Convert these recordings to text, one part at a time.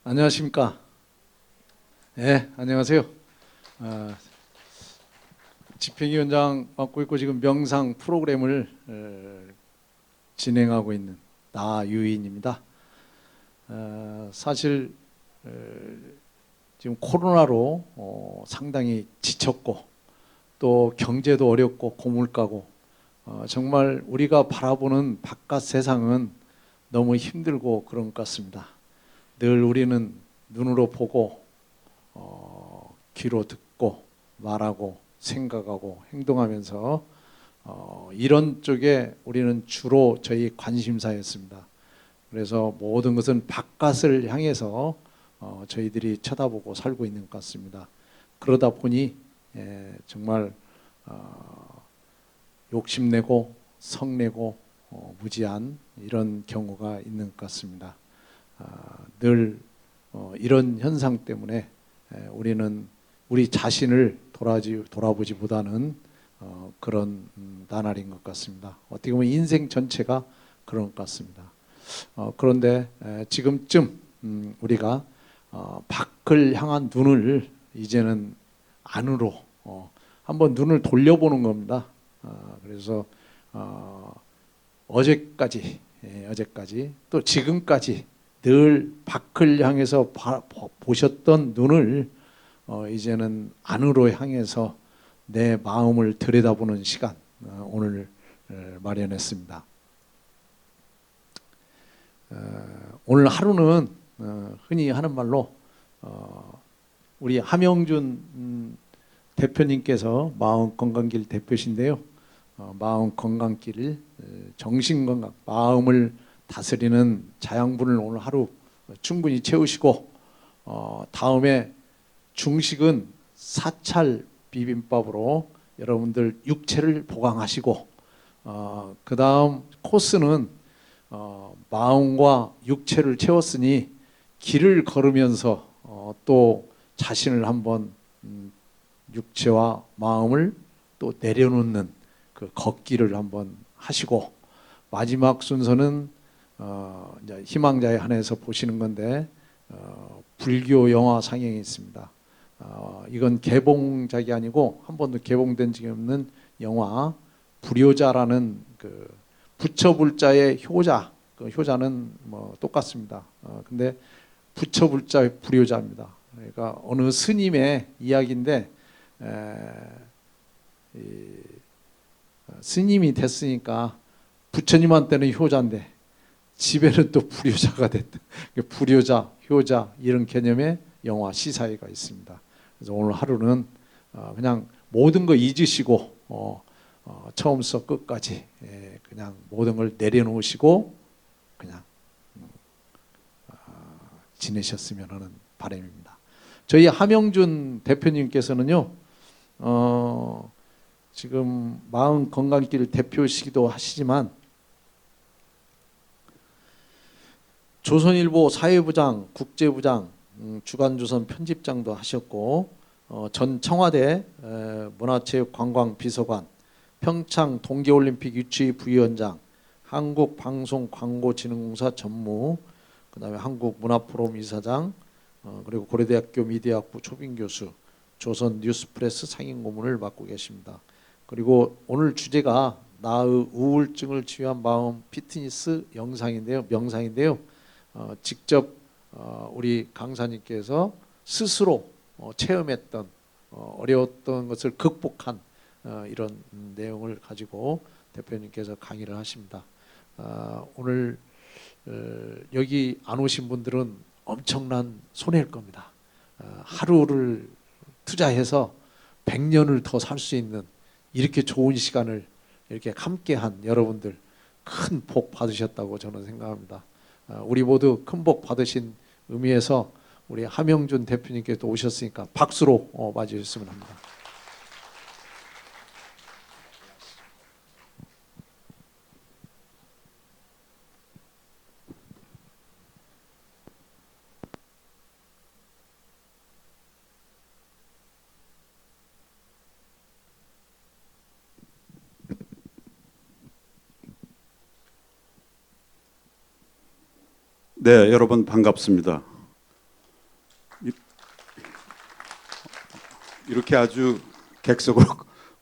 안녕하십니까? 네, 안녕하세요. 아, 집행위원장 맡고 있고 지금 명상 프로그램을 진행하고 있는 나유인입니다. 사실 지금 코로나로 상당히 지쳤고 또 경제도 어렵고 고물가고 정말 우리가 바라보는 바깥 세상은 너무 힘들고 그런 것 같습니다. 늘 우리는 눈으로 보고 귀로 듣고 말하고 생각하고 행동하면서 이런 쪽에 우리는 주로 저희 관심사였습니다. 그래서 모든 것은 바깥을 향해서 저희들이 쳐다보고 살고 있는 것 같습니다. 그러다 보니 정말 욕심내고 성내고 무지한 이런 경우가 있는 것 같습니다. 늘 이런 현상 때문에 우리는 우리 자신을 돌아보지보다는 그런 나날인 것 같습니다. 어떻게 보면 인생 전체가 그런 것 같습니다. 그런데 지금쯤 우리가 밖을 향한 눈을 이제는 안으로 한번 눈을 돌려보는 겁니다. 그래서 어제까지 또 지금까지 늘 밖을 향해서 보셨던 눈을 이제는 안으로 향해서 내 마음을 들여다보는 시간 오늘 마련했습니다. 오늘 하루는 흔히 하는 말로 우리 함영준 대표님께서 마음건강길 대표신데요. 마음건강길, 정신건강, 마음을 다스리는 자양분을 오늘 하루 충분히 채우시고 다음에 중식은 사찰 비빔밥으로 여러분들 육체를 보강하시고 그 다음 코스는 마음과 육체를 채웠으니 길을 걸으면서 또 자신을 한번 육체와 마음을 또 내려놓는 그 걷기를 한번 하시고 마지막 순서는 이제 희망자의 한에서 보시는 건데 불교 영화 상영이 있습니다. 이건 개봉작이 아니고 한 번도 개봉된 적이 없는 영화 불효자라는 그 부처불자의 효자, 그 효자는 뭐 똑같습니다. 근데 부처불자의 불효자입니다. 그러니까 어느 스님의 이야기인데 스님이 됐으니까 부처님한테는 효자인데 집에는 또 불효자가 됐다. 불효자, 효자 이런 개념의 영화 시사회가 있습니다. 그래서 오늘 하루는 그냥 모든 거 잊으시고 처음부터 끝까지 그냥 모든 걸 내려놓으시고 그냥 지내셨으면 하는 바람입니다. 저희 함영준 대표님께서는요, 지금 마음건강길 대표시기도 하시지만 조선일보 사회부장, 국제부장, 주간조선 편집장도 하셨고 전 청와대 문화체육관광비서관, 평창 동계올림픽 유치 부위원장, 한국방송광고진흥공사 전무, 그 다음에 한국문화포럼 이사장, 그리고 고려대학교 미디어학부 초빙교수, 조선 뉴스프레스 상임고문을 맡고 계십니다. 그리고 오늘 주제가 나의 우울증을 치유한 마음 피트니스 명상인데요. 직접 우리 강사님께서 스스로 체험했던 어려웠던 것을 극복한 이런 내용을 가지고 대표님께서 강의를 하십니다. 오늘 여기 안 오신 분들은 엄청난 손해일 겁니다. 하루를 투자해서 100년을 더 살 수 있는 이렇게 좋은 시간을 이렇게 함께한 여러분들 큰 복 받으셨다고 저는 생각합니다. 우리 모두 큰 복 받으신 의미에서 우리 함영준 대표님께서 오셨으니까 박수로 맞이해주셨으면 합니다. 네, 여러분 반갑습니다. 이렇게 아주 객석으로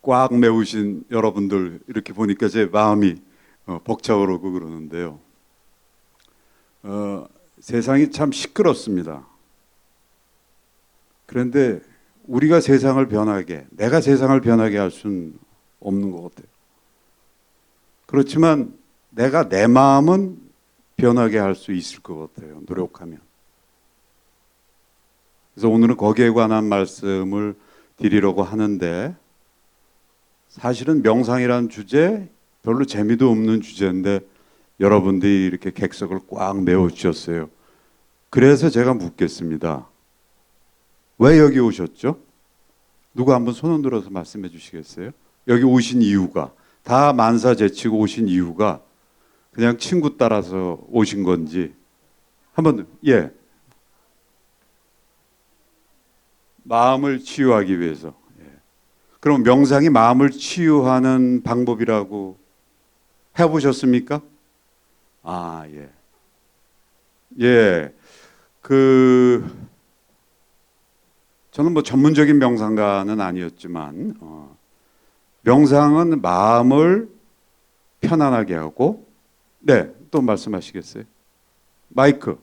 꽉 메우신 여러분들 이렇게 보니까 제 마음이 벅차오르고 그러는데요. 세상이 참 시끄럽습니다. 그런데 우리가 세상을 변하게, 내가 세상을 변하게 할 수는 없는 것 같아요. 그렇지만 내가 내 마음은 변하게 할 수 있을 것 같아요. 노력하면. 그래서 오늘은 거기에 관한 말씀을 드리려고 하는데, 사실은 명상이라는 주제 별로 재미도 없는 주제인데 여러분들이 이렇게 객석을 꽉 메워주셨어요. 그래서 제가 묻겠습니다. 왜 여기 오셨죠? 누구 한번 손 흔들어서 말씀해 주시겠어요? 여기 오신 이유가, 다 만사 제치고 오신 이유가 그냥 친구 따라서 오신 건지 한번. 예, 마음을 치유하기 위해서. 그럼 명상이 마음을 치유하는 방법이라고 해보셨습니까? 아, 예. 예. 저는 뭐 전문적인 명상가는 아니었지만, 명상은 마음을 편안하게 하고, 네, 또 말씀하시겠어요? 마이크.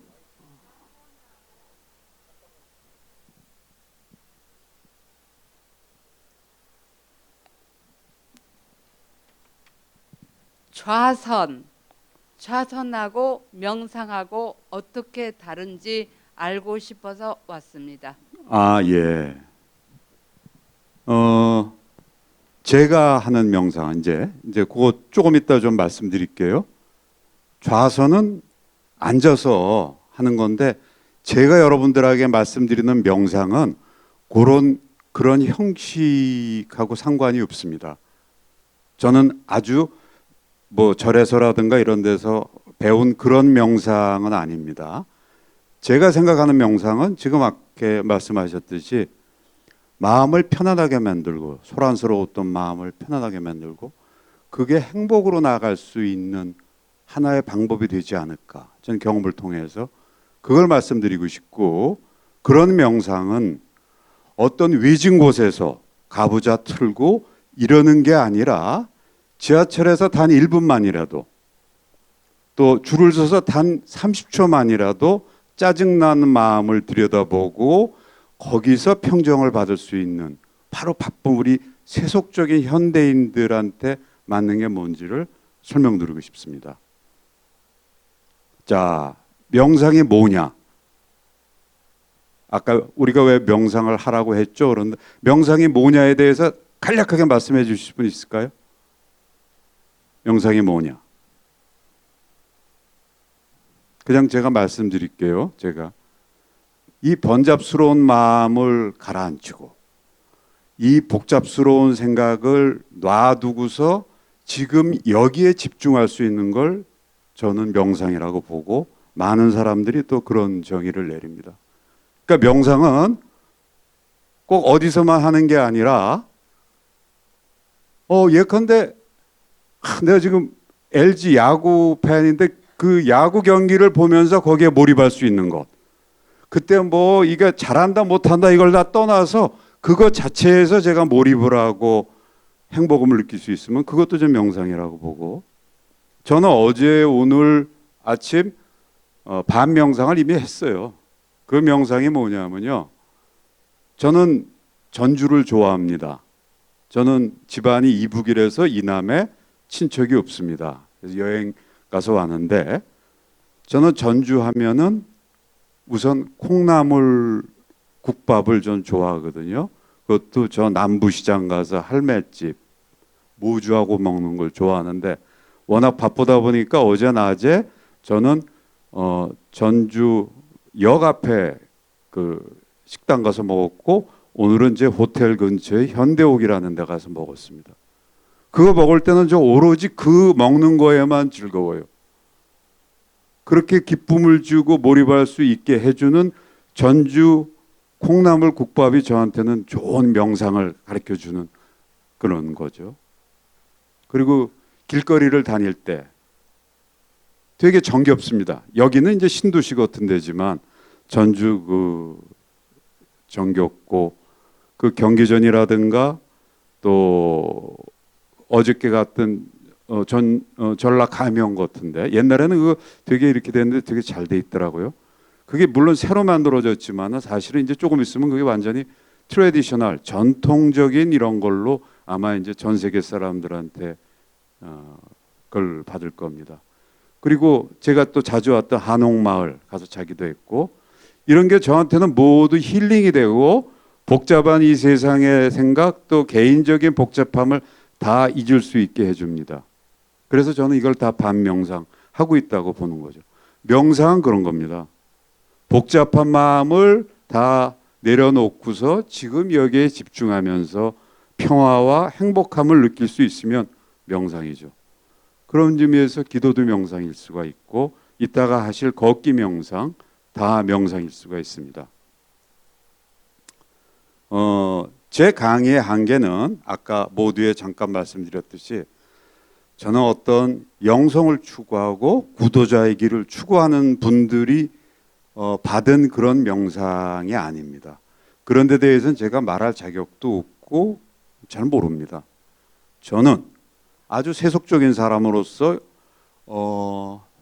좌선하고 명상하고 어떻게 다른지 알고 싶어서 왔습니다. 아, 예. 제가 하는 명상, 이제 그거 조금 이따 좀 말씀드릴게요. 좌선은 앉아서 하는 건데, 제가 여러분들에게 말씀드리는 명상은 그런 형식하고 상관이 없습니다. 저는 아주 뭐 절에서라든가 이런 데서 배운 그런 명상은 아닙니다. 제가 생각하는 명상은 지금 아까 말씀하셨듯이 마음을 편안하게 만들고, 소란스러웠던 마음을 편안하게 만들고, 그게 행복으로 나아갈 수 있는 하나의 방법이 되지 않을까, 저는 경험을 통해서 그걸 말씀드리고 싶고, 그런 명상은 어떤 외진 곳에서 가부좌 틀고 이러는 게 아니라 지하철에서 단 1분만이라도, 또 줄을 서서 단 30초만이라도 짜증나는 마음을 들여다보고 거기서 평정을 받을 수 있는, 바로 바쁜 우리 세속적인 현대인들한테 맞는 게 뭔지를 설명드리고 싶습니다. 자, 명상이 뭐냐? 아까 우리가 왜 명상을 하라고 했죠? 그런데 명상이 뭐냐에 대해서 간략하게 말씀해 주실 분 있을까요? 명상이 뭐냐? 그냥 제가 말씀드릴게요. 제가 이 번잡스러운 마음을 가라앉히고 이 복잡스러운 생각을 놔두고서 지금 여기에 집중할 수 있는 걸 저는 명상이라고 보고, 많은 사람들이 또 그런 정의를 내립니다. 그러니까 명상은 꼭 어디서만 하는 게 아니라, 예컨대 내가 지금 LG 야구 팬인데 그 야구 경기를 보면서 거기에 몰입할 수 있는 것. 그때 뭐 이게 잘한다 못한다 이걸 다 떠나서 그것 자체에서 제가 몰입을 하고 행복감을 느낄 수 있으면 그것도 좀 명상이라고 보고, 저는 어제 오늘 아침 밤 명상을 이미 했어요. 그 명상이 뭐냐면요, 저는 전주를 좋아합니다. 저는 집안이 이북이라서 이남에 친척이 없습니다. 그래서 여행 가서 왔는데, 저는 전주 하면은 우선 콩나물 국밥을 전 좋아하거든요. 그것도 저 남부시장 가서 할매집 모주하고 먹는 걸 좋아하는데, 워낙 바쁘다 보니까 어제 낮에 저는 전주 역 앞에 그 식당 가서 먹었고, 오늘은 제 호텔 근처에 현대옥이라는 데 가서 먹었습니다. 그거 먹을 때는 저 오로지 그 먹는 거에만 즐거워요. 그렇게 기쁨을 주고 몰입할 수 있게 해주는 전주 콩나물 국밥이 저한테는 좋은 명상을 가르쳐주는 그런 거죠. 그리고 길거리를 다닐 때 되게 정겹습니다. 여기는 이제 신도시 같은 데지만 전주 그 정겹고, 그 경기전이라든가 또 어저께 갔던 전라 가명 같은데 옛날에는 그거 되게 이렇게 됐는데 되게 잘 돼 있더라고요. 그게 물론 새로 만들어졌지만 사실은 이제 조금 있으면 그게 완전히 트레디셔널 전통적인 이런 걸로 아마 이제 전 세계 사람들한테 그걸 받을 겁니다. 그리고 제가 또 자주 왔던 한옥마을 가서 자기도 했고 이런 게 저한테는 모두 힐링이 되고 복잡한 이 세상의 생각 또 개인적인 복잡함을 다 잊을 수 있게 해줍니다. 그래서 저는 이걸 다 반명상 하고 있다고 보는 거죠. 명상은 그런 겁니다. 복잡한 마음을 다 내려놓고서 지금 여기에 집중하면서 평화와 행복함을 느낄 수 있으면 명상이죠. 그런 의미에서 기도도 명상일 수가 있고 이따가 하실 걷기 명상 다 명상일 수가 있습니다. 제 강의의 한계는 아까 모두에 잠깐 말씀드렸듯이 저는 어떤 영성을 추구하고 구도자의 길을 추구하는 분들이 받은 그런 명상이 아닙니다. 그런 데 대해서는 제가 말할 자격도 없고 잘 모릅니다. 저는 아주 세속적인 사람으로서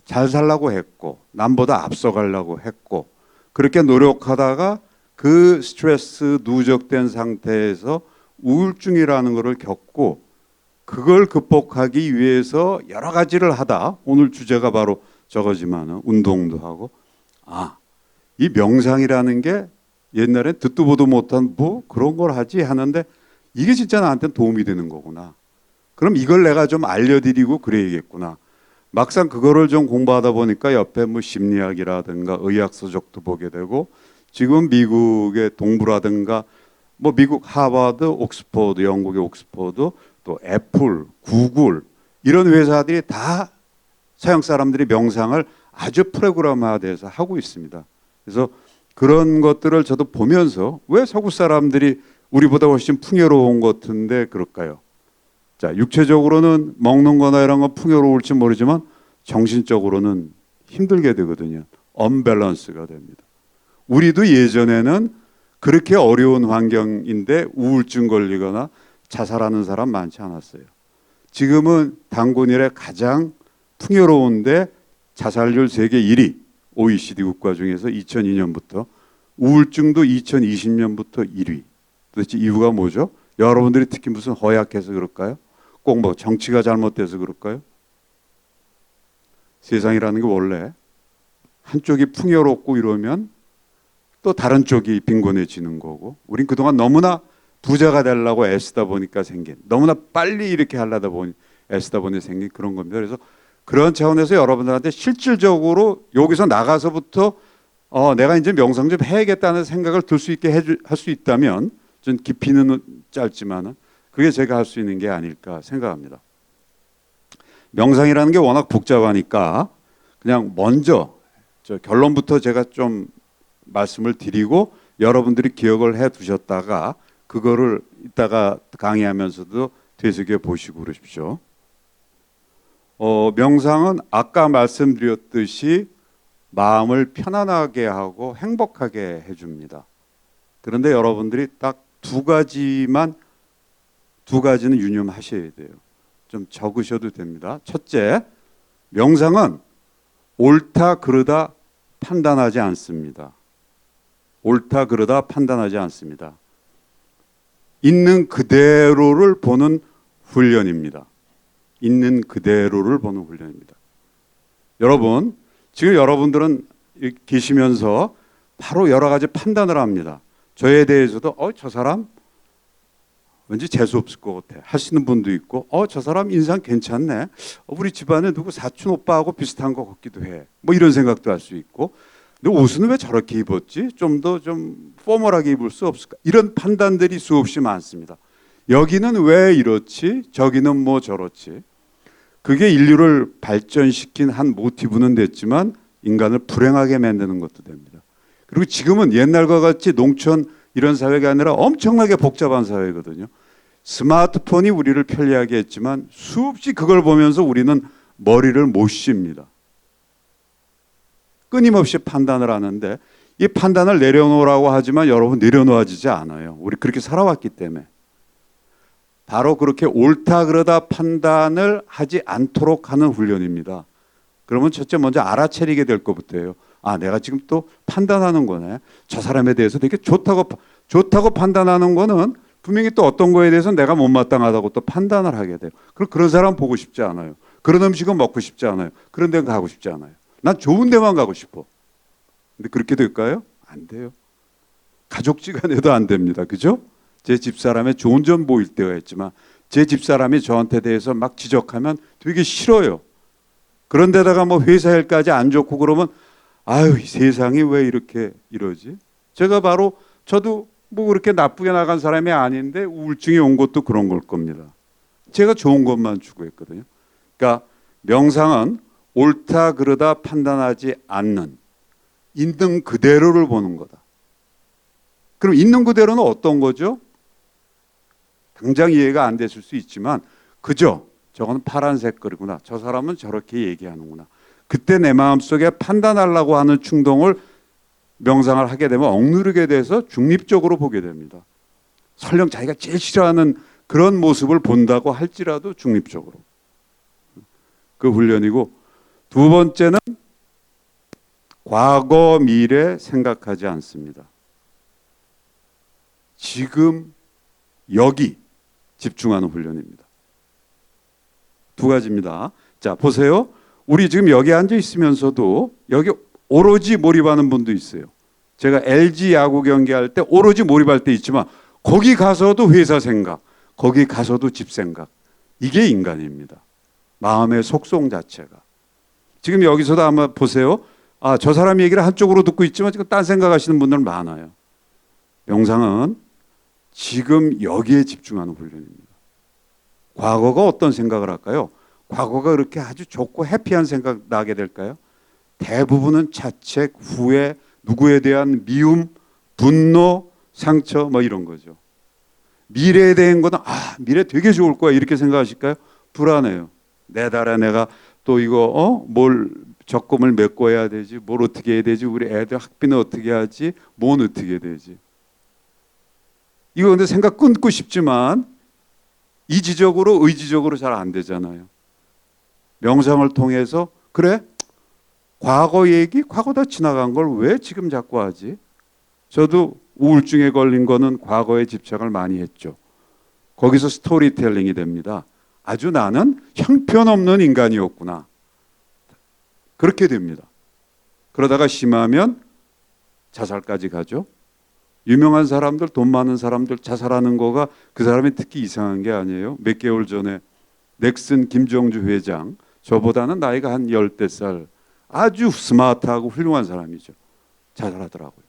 잘 살라고 했고 남보다 앞서가려고 했고 그렇게 노력하다가 그 스트레스 누적된 상태에서 우울증이라는 것을 겪고 그걸 극복하기 위해서 여러 가지를 하다 오늘 주제가 바로 저거지만 운동도 하고 이 명상이라는 게 옛날에 듣도 보도 못한 뭐 그런 걸 하지 하는데 이게 진짜 나한테는 도움이 되는 거구나. 그럼 이걸 내가 좀 알려드리고 그래야겠구나. 막상 그거를 좀 공부하다 보니까 옆에 뭐 심리학이라든가 의학 서적도 보게 되고 지금 미국의 동부라든가 뭐 미국 하버드, 옥스퍼드, 영국의 옥스퍼드 또 애플, 구글 이런 회사들이 다 서양 사람들이 명상을 아주 프로그램화돼서 하고 있습니다. 그래서 그런 것들을 저도 보면서 왜 서구 사람들이 우리보다 훨씬 풍요로운 것 같은데 그럴까요? 자, 육체적으로는 먹는 거나 이런 건 풍요로울지 모르지만 정신적으로는 힘들게 되거든요. 언밸런스가 됩니다. 우리도 예전에는 그렇게 어려운 환경인데 우울증 걸리거나 자살하는 사람 많지 않았어요. 지금은 단군 이래 가장 풍요로운데 자살률 세계 1위 OECD 국가 중에서 2002년부터 우울증도 2020년부터 1위. 도대체 이유가 뭐죠? 여러분들이 특히 무슨 허약해서 그럴까요? 꼭 뭐 정치가 잘못돼서 그럴까요? 세상이라는 게 원래 한쪽이 풍요롭고 이러면 또 다른 쪽이 빈곤해지는 거고 우린 그동안 너무나 부자가 되려고 애쓰다 보니까 생긴 너무나 빨리 이렇게 하려다 보니 애쓰다 보니 생긴 그런 겁니다. 그래서 그런 차원에서 여러분들한테 실질적으로 여기서 나가서부터 내가 이제 명상 좀 해야겠다는 생각을 들 수 있게 할 수 있다면 좀 깊이는 짧지만은 그게 제가 할 수 있는 게 아닐까 생각합니다. 명상이라는 게 워낙 복잡하니까 그냥 먼저 결론부터 제가 좀 말씀을 드리고 여러분들이 기억을 해 두셨다가 그거를 이따가 강의하면서도 되새겨 보시고 그러십시오. 명상은 아까 말씀드렸듯이 마음을 편안하게 하고 행복하게 해줍니다. 그런데 여러분들이 딱 두 가지는 유념하셔야 돼요. 좀 적으셔도 됩니다. 첫째, 명상은 옳다 그르다 판단하지 않습니다. 옳다 그르다 판단하지 않습니다. 있는 그대로를 보는 훈련입니다. 있는 그대로를 보는 훈련입니다. 여러분, 지금 여러분들은 계시면서 바로 여러 가지 판단을 합니다. 저에 대해서도 저 사람 왠지 재수 없을 것 같아 하시는 분도 있고 저 사람 인상 괜찮네. 우리 집안에 누구 사촌 오빠하고 비슷한 것 같기도 해. 뭐 이런 생각도 할 수 있고 근데 옷은 왜 저렇게 입었지? 좀 더 좀 포멀하게 입을 수 없을까? 이런 판단들이 수없이 많습니다. 여기는 왜 이렇지? 저기는 뭐 저렇지? 그게 인류를 발전시킨 한 모티브는 됐지만 인간을 불행하게 만드는 것도 됩니다. 그리고 지금은 옛날과 같이 농촌 이런 사회가 아니라 엄청나게 복잡한 사회거든요. 스마트폰이 우리를 편리하게 했지만 수없이 그걸 보면서 우리는 머리를 못 쉽니다. 끊임없이 판단을 하는데 이 판단을 내려놓으라고 하지만 여러분 내려놓아지지 않아요. 우리 그렇게 살아왔기 때문에. 바로 그렇게 옳다 그러다 판단을 하지 않도록 하는 훈련입니다. 그러면 첫째 먼저 알아차리게 될 것부터예요. 아, 내가 지금 또 판단하는 거네. 저 사람에 대해서 되게 좋다고 판단하는 거는 분명히 또 어떤 거에 대해서 내가 못마땅하다고 또 판단을 하게 돼요. 그럼 그런 사람 보고 싶지 않아요. 그런 음식은 먹고 싶지 않아요. 그런 데 가고 싶지 않아요. 난 좋은 데만 가고 싶어. 근데 그렇게 될까요? 안 돼요. 가족지간에도 안 됩니다. 그죠? 제 집사람의 좋은 점 보일 때가 있지만 제 집사람이 저한테 대해서 막 지적하면 되게 싫어요. 그런데다가 뭐 회사 일까지 안 좋고 그러면 아유, 이 세상이 왜 이렇게 이러지? 제가 바로 저도 뭐 그렇게 나쁘게 나간 사람이 아닌데 우울증이 온 것도 그런 걸 겁니다. 제가 좋은 것만 추구했거든요. 그러니까 명상은 옳다 그러다 판단하지 않는 있는 그대로를 보는 거다. 그럼 있는 그대로는 어떤 거죠? 당장 이해가 안 됐을 수 있지만 그죠? 저건 파란색 거리구나. 저 사람은 저렇게 얘기하는구나. 그때 내 마음속에 판단하려고 하는 충동을 명상을 하게 되면 억누르게 돼서 중립적으로 보게 됩니다. 설령 자기가 제일 싫어하는 그런 모습을 본다고 할지라도 중립적으로. 그 훈련이고 두 번째는 과거, 미래 생각하지 않습니다. 지금, 여기 집중하는 훈련입니다. 두 가지입니다. 자, 보세요. 우리 지금 여기 앉아 있으면서도 여기 오로지 몰입하는 분도 있어요. 제가 LG 야구 경기할 때 오로지 몰입할 때 있지만 거기 가서도 회사 생각, 거기 가서도 집 생각. 이게 인간입니다. 마음의 속성 자체가. 지금 여기서도 아마 보세요. 아, 저 사람 얘기를 한쪽으로 듣고 있지만 지금 딴 생각하시는 분들 많아요. 명상은 지금 여기에 집중하는 훈련입니다. 과거가 어떤 생각을 할까요? 과거가 그렇게 아주 좋고 해피한 생각 나게 될까요? 대부분은 자책, 후회, 누구에 대한 미움, 분노, 상처 뭐 이런 거죠. 미래에 대한 거는 미래 되게 좋을 거야 이렇게 생각하실까요? 불안해요. 내달에 내가 또 이거 뭘 적금을 메꿔야 되지, 뭘 어떻게 해야 되지, 우리 애들 학비는 어떻게 하지, 뭔 어떻게 해야 되지. 이거 근데 생각 끊고 싶지만 이지적으로 의지적으로 잘 안 되잖아요. 명상을 통해서 그래? 과거 얘기, 과거 다 지나간 걸 왜 지금 자꾸 하지? 저도 우울증에 걸린 거는 과거에 집착을 많이 했죠. 거기서 스토리텔링이 됩니다. 아주 나는 형편없는 인간이었구나. 그렇게 됩니다. 그러다가 심하면 자살까지 가죠. 유명한 사람들, 돈 많은 사람들 자살하는 거가 그 사람이 특히 이상한 게 아니에요. 몇 개월 전에 넥슨 김정주 회장, 저보다는 나이가 한 10살, 아주 스마트하고 훌륭한 사람이죠. 자살하더라고요.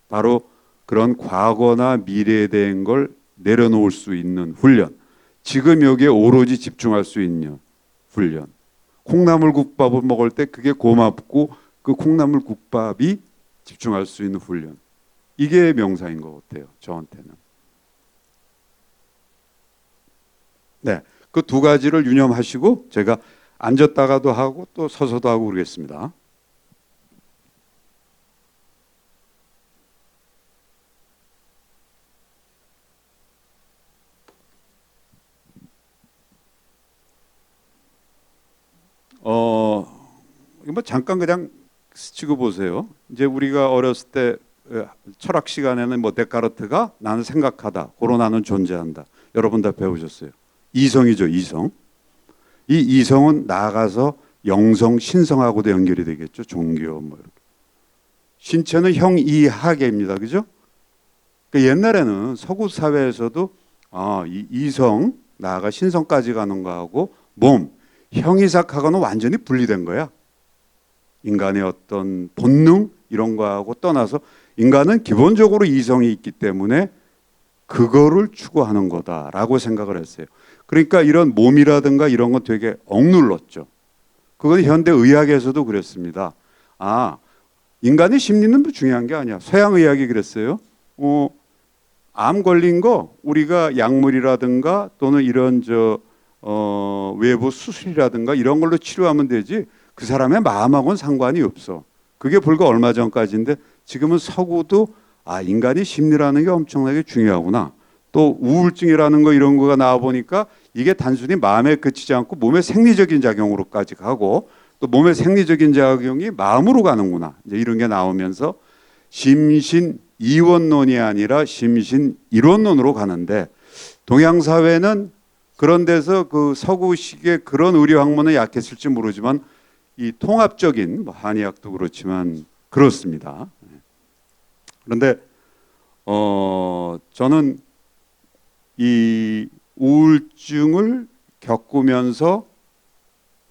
바로 그런 과거나 미래에 대한 걸 내려놓을 수 있는 훈련. 지금 여기에 오로지 집중할 수 있는 훈련. 콩나물국밥을 먹을 때 그게 고맙고 그 콩나물국밥이 집중할 수 있는 훈련. 이게 명상인 것 같아요. 저한테는. 네, 그 두 가지를 유념하시고 제가 앉았다가도 하고 또 서서도 하고 그러겠습니다. 뭐 잠깐 그냥 스치고 보세요. 이제 우리가 어렸을 때 철학 시간에는 뭐 데카르트가 나는 생각하다, 고로 나는 존재한다. 여러분 다 배우셨어요. 이성이죠, 이성. 이 이성은 나아가서 영성, 신성하고도 연결이 되겠죠. 종교 뭐 이렇게. 신체는 형이하계입니다, 그죠? 그러니까 옛날에는 서구 사회에서도 이 이성 나아가 신성까지 가는 거하고 몸 형이삭하고는 완전히 분리된 거야. 인간의 어떤 본능 이런 거하고 떠나서 인간은 기본적으로 이성이 있기 때문에 그거를 추구하는 거다라고 생각을 했어요. 그러니까 이런 몸이라든가 이런 건 되게 억눌렀죠. 그건 현대 의학에서도 그랬습니다. 인간의 심리는 뭐 중요한 게 아니야. 서양 의학이 그랬어요. 암 걸린 거 우리가 약물이라든가 또는 이런 외부 수술이라든가 이런 걸로 치료하면 되지 그 사람의 마음하고는 상관이 없어. 그게 불과 얼마 전까지인데 지금은 서구도 인간이 심리라는 게 엄청나게 중요하구나. 또 우울증이라는 거 이런 거가 나와 보니까 이게 단순히 마음에 그치지 않고 몸의 생리적인 작용으로까지 가고 또 몸의 생리적인 작용이 마음으로 가는구나. 이제 이런 게 나오면서 심신 이원론이 아니라 심신 일원론으로 가는데 동양 사회는 그런 데서 그 서구식의 그런 의료 학문은 약했을지 모르지만 이 통합적인 한의학도 그렇지만 그렇습니다. 그런데 저는 이 우울증을 겪으면서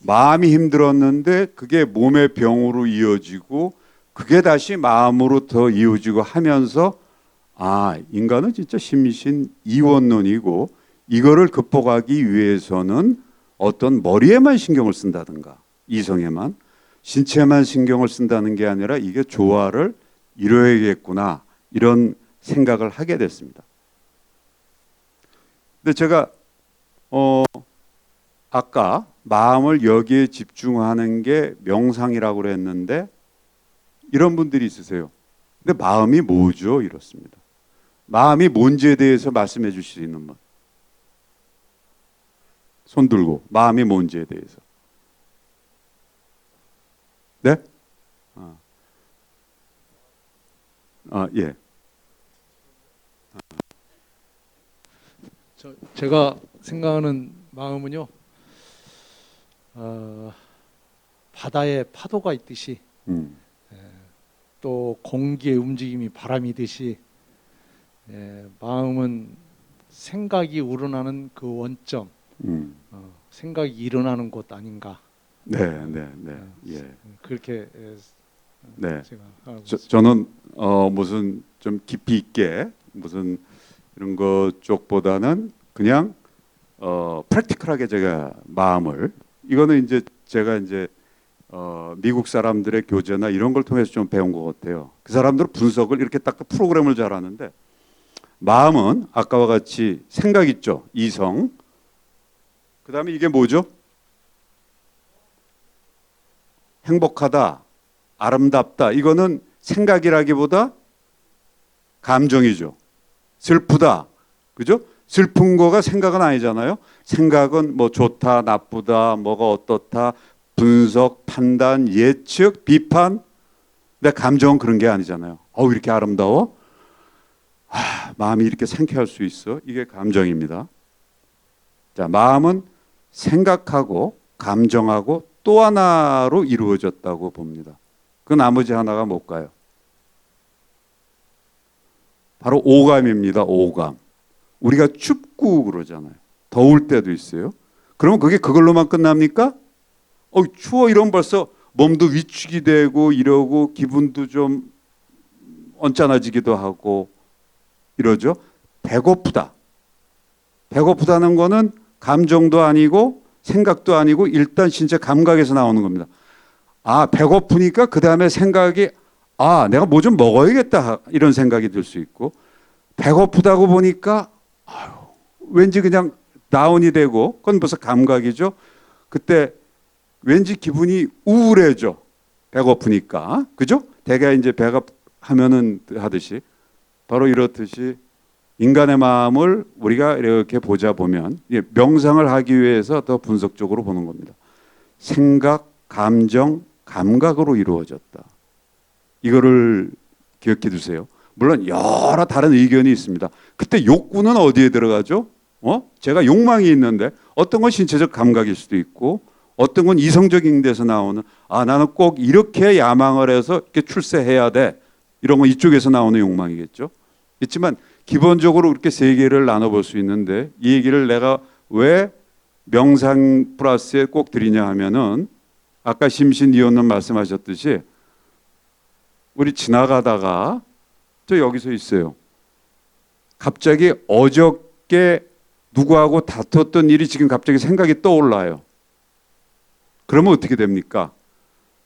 마음이 힘들었는데 그게 몸의 병으로 이어지고 그게 다시 마음으로 더 이어지고 하면서 인간은 진짜 심신 이원론이고 이거를 극복하기 위해서는 어떤 머리에만 신경을 쓴다든가 이성에만 신체만 신경을 쓴다는 게 아니라 이게 조화를 이뤄야겠구나 이런 생각을 하게 됐습니다. 근데 제가 아까 마음을 여기에 집중하는 게 명상이라고 그랬는데 이런 분들이 있으세요. 근데 마음이 뭐죠? 이렇습니다. 마음이 뭔지에 대해서 말씀해 주실 수 있는 분. 손 들고 마음이 뭔지에 대해서. 네? 예. 제가 생각하는 마음은요, 바다에 파도가 있듯이 또 공기의 움직임이 바람이듯이 마음은 생각이 우러나는 그 원점, 생각이 일어나는 곳 아닌가. 네. 예. 그렇게 네. 생각하고 저는 무슨 좀 깊이 있게 무슨 이런 것 쪽보다는 그냥 프랙티컬하게 제가 마음을 이거는 이제 제가 이제 미국 사람들의 교재나 이런 걸 통해서 좀 배운 것 같아요. 그 사람들은 분석을 이렇게 딱 프로그램을 잘하는데 마음은 아까와 같이 생각 있죠. 이성. 그다음에 이게 뭐죠? 행복하다, 아름답다. 이거는 생각이라기보다 감정이죠. 슬프다. 그죠? 슬픈 거가 생각은 아니잖아요. 생각은 뭐 좋다, 나쁘다, 뭐가 어떻다, 분석, 판단, 예측, 비판. 근데 감정은 그런 게 아니잖아요. 이렇게 아름다워? 마음이 이렇게 상쾌할 수 있어? 이게 감정입니다. 자, 마음은 생각하고 감정하고 또 하나로 이루어졌다고 봅니다. 그 나머지 하나가 뭘까요? 바로 오감입니다. 오감. 우리가 춥고 그러잖아요. 더울 때도 있어요. 그러면 그게 그걸로만 끝납니까? 추워 이러면 벌써 몸도 위축이 되고 이러고 기분도 좀 언짢아지기도 하고 이러죠. 배고프다. 배고프다는 거는 감정도 아니고 생각도 아니고 일단 진짜 감각에서 나오는 겁니다. 배고프니까 그 다음에 생각이 내가 뭐 좀 먹어야겠다 이런 생각이 들 수 있고 배고프다고 보니까 왠지 그냥 다운이 되고 그건 벌써 감각이죠. 그때 왠지 기분이 우울해져. 배고프니까. 그죠? 대개 이제 배가 하면은 하듯이 바로 이렇듯이 인간의 마음을 우리가 이렇게 보자 보면 명상을 하기 위해서 더 분석적으로 보는 겁니다. 생각, 감정, 감각으로 이루어졌다. 이거를 기억해 두세요. 물론 여러 다른 의견이 있습니다. 그때 욕구는 어디에 들어가죠? 제가 욕망이 있는데 어떤 건 신체적 감각일 수도 있고 어떤 건 이성적인 데서 나오는 나는 꼭 이렇게 야망을 해서 이렇게 출세해야 돼. 이런 건 이쪽에서 나오는 욕망이겠죠. 있지만 기본적으로 이렇게 세 개를 나눠볼 수 있는데 이 얘기를 내가 왜 명상 플러스에 꼭 드리냐 하면은 아까 심신이원론 말씀하셨듯이 우리 지나가다가 저 여기서 있어요. 갑자기 어저께 누구하고 다퉜던 일이 지금 갑자기 생각이 떠올라요. 그러면 어떻게 됩니까?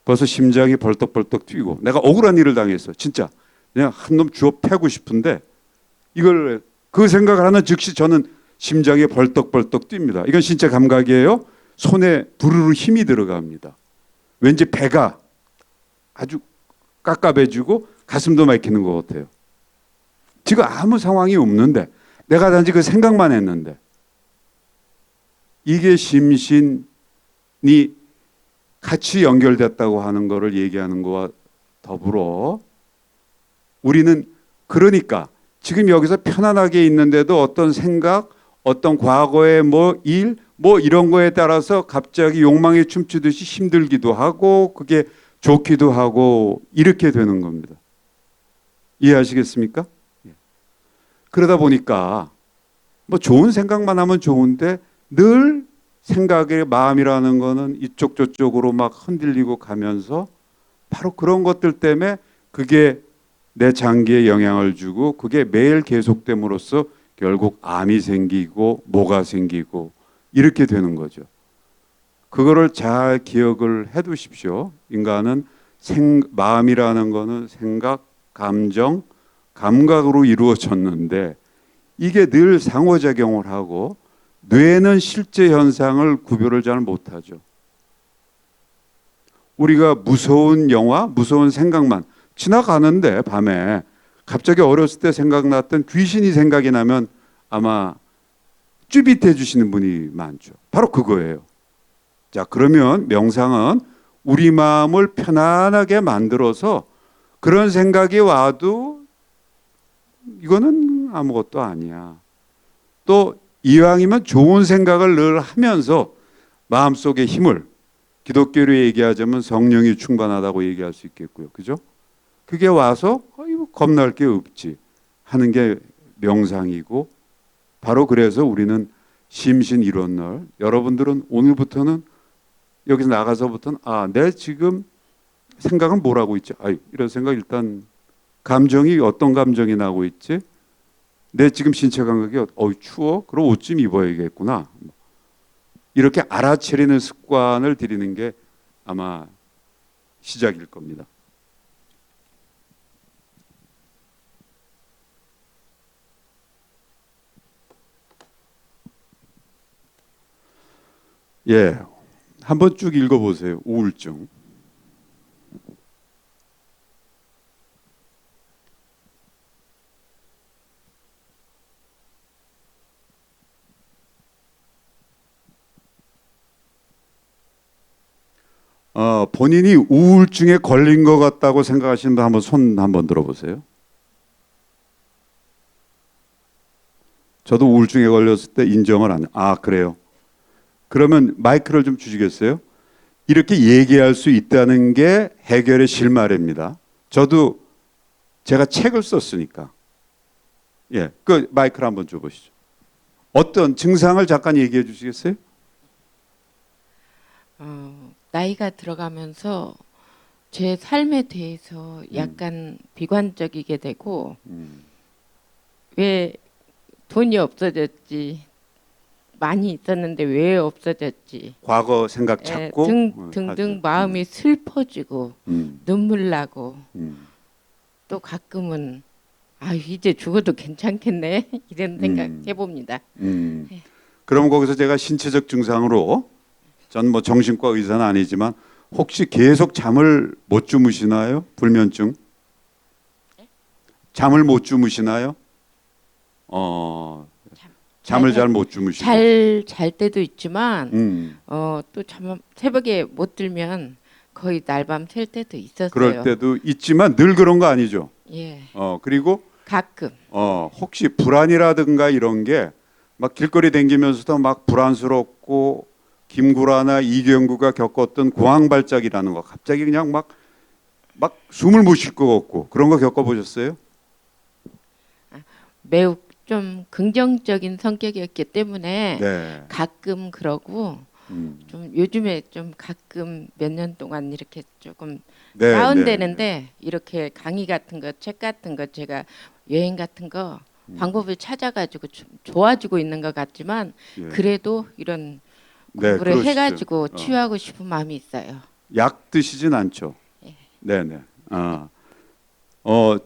벌써 심장이 벌떡벌떡 뛰고 내가 억울한 일을 당했어. 진짜 그냥 한 놈 주워 패고 싶은데 이걸 그 생각을 하는 즉시 저는 심장이 벌떡벌떡 뜁니다. 이건 진짜 감각이에요. 손에 부르르 힘이 들어갑니다. 왠지 배가 아주 깝깝해지고 가슴도 막히는 것 같아요. 지금 아무 상황이 없는데 내가 단지 그 생각만 했는데 이게 심신이 같이 연결됐다고 하는 것을 얘기하는 것과 더불어 우리는 그러니까 지금 여기서 편안하게 있는데도 어떤 생각, 어떤 과거의 뭐 일, 뭐 이런 거에 따라서 갑자기 욕망에 춤추듯이 힘들기도 하고 그게 좋기도 하고 이렇게 되는 겁니다. 이해하시겠습니까? 그러다 보니까 뭐 좋은 생각만 하면 좋은데 늘 생각의 마음이라는 거는 이쪽 저쪽으로 막 흔들리고 가면서 바로 그런 것들 때문에 그게 내 장기에 영향을 주고 그게 매일 계속됨으로써 결국 암이 생기고 뭐가 생기고 이렇게 되는 거죠. 그거를 잘 기억을 해 두십시오. 인간은 마음이라는 거는 생각, 감정, 감각으로 이루어졌는데 이게 늘 상호작용을 하고 뇌는 실제 현상을 구별을 잘 못하죠. 우리가 무서운 영화, 무서운 생각만 지나가는데 밤에 갑자기 어렸을 때 생각났던 귀신이 생각이 나면 아마 쭈빗해 주시는 분이 많죠. 바로 그거예요. 자, 그러면 명상은 우리 마음을 편안하게 만들어서 그런 생각이 와도 이거는 아무것도 아니야. 또 이왕이면 좋은 생각을 늘 하면서 마음속의 힘을 기독교로 얘기하자면 성령이 충만하다고 얘기할 수 있겠고요. 그죠? 그게 와서 겁날 게 없지 하는 게 명상이고 바로 그래서 우리는 심신 이론을 여러분들은 오늘부터는 여기서 나가서부터는 내 지금 생각은 뭘 하고 있지? 이런 생각 일단 감정이 어떤 감정이 나고 있지? 내 지금 신체 감각이 추워? 그럼 옷 좀 입어야겠구나. 이렇게 알아차리는 습관을 들이는 게 아마 시작일 겁니다. 예, 한번 쭉 읽어보세요. 우울증. 본인이 우울증에 걸린 것 같다고 생각하시는 분 한번 손 한번 들어보세요. 저도 우울증에 걸렸을 때 인정을 안 해요. 그래요. 그러면 마이크를 좀 주시겠어요? 이렇게 얘기할 수 있다는 게 해결의 실마리입니다. 저도 제가 책을 썼으니까. 예, 그 마이크를 한번 줘보시죠. 어떤 증상을 잠깐 얘기해 주시겠어요? 나이가 들어가면서 제 삶에 대해서 약간 비관적이게 되고 왜 돈이 없어졌지 많이 있었는데 왜 없어졌지 과거 생각 찾고 등등 마음이 슬퍼지고 눈물 나고 또 가끔은 이제 죽어도 괜찮겠네 이런 생각 해봅니다. 그럼 거기서 제가 신체적 증상으로 전 뭐 정신과 의사는 아니지만 혹시 계속 잠을 못 주무시나요? 불면증? 잠을 못 주무시나요? 잠을 잘 못 주무시고 잘 때도 있지만 또 새벽에 못 들면 거의 날밤 샐 때도 있었어요. 그럴 때도 있지만 늘 그런 거 아니죠. 예. 그리고 가끔 혹시 불안이라든가 이런 게 막 길거리 다니면서도 막 불안스럽고 김구라나 이경구가 겪었던 공황발작이라는 거 갑자기 그냥 막 숨을 못 쉴 것 같고 그런 거 겪어보셨어요? 매우 좀 긍정적인 성격이었기 때문에 네. 가끔 그러고 좀 요즘에 좀 가끔 몇 년 동안 이렇게 조금 다운되는데 이렇게 강의 같은 거, 책 같은 거 제가 여행 같은 거 방법을 찾아가지고 좀 좋아지고 있는 것 같지만 그래도 이런 공부를 해가지고 치유하고 싶은 마음이 있어요. 약 드시진 않죠? 예. 네네.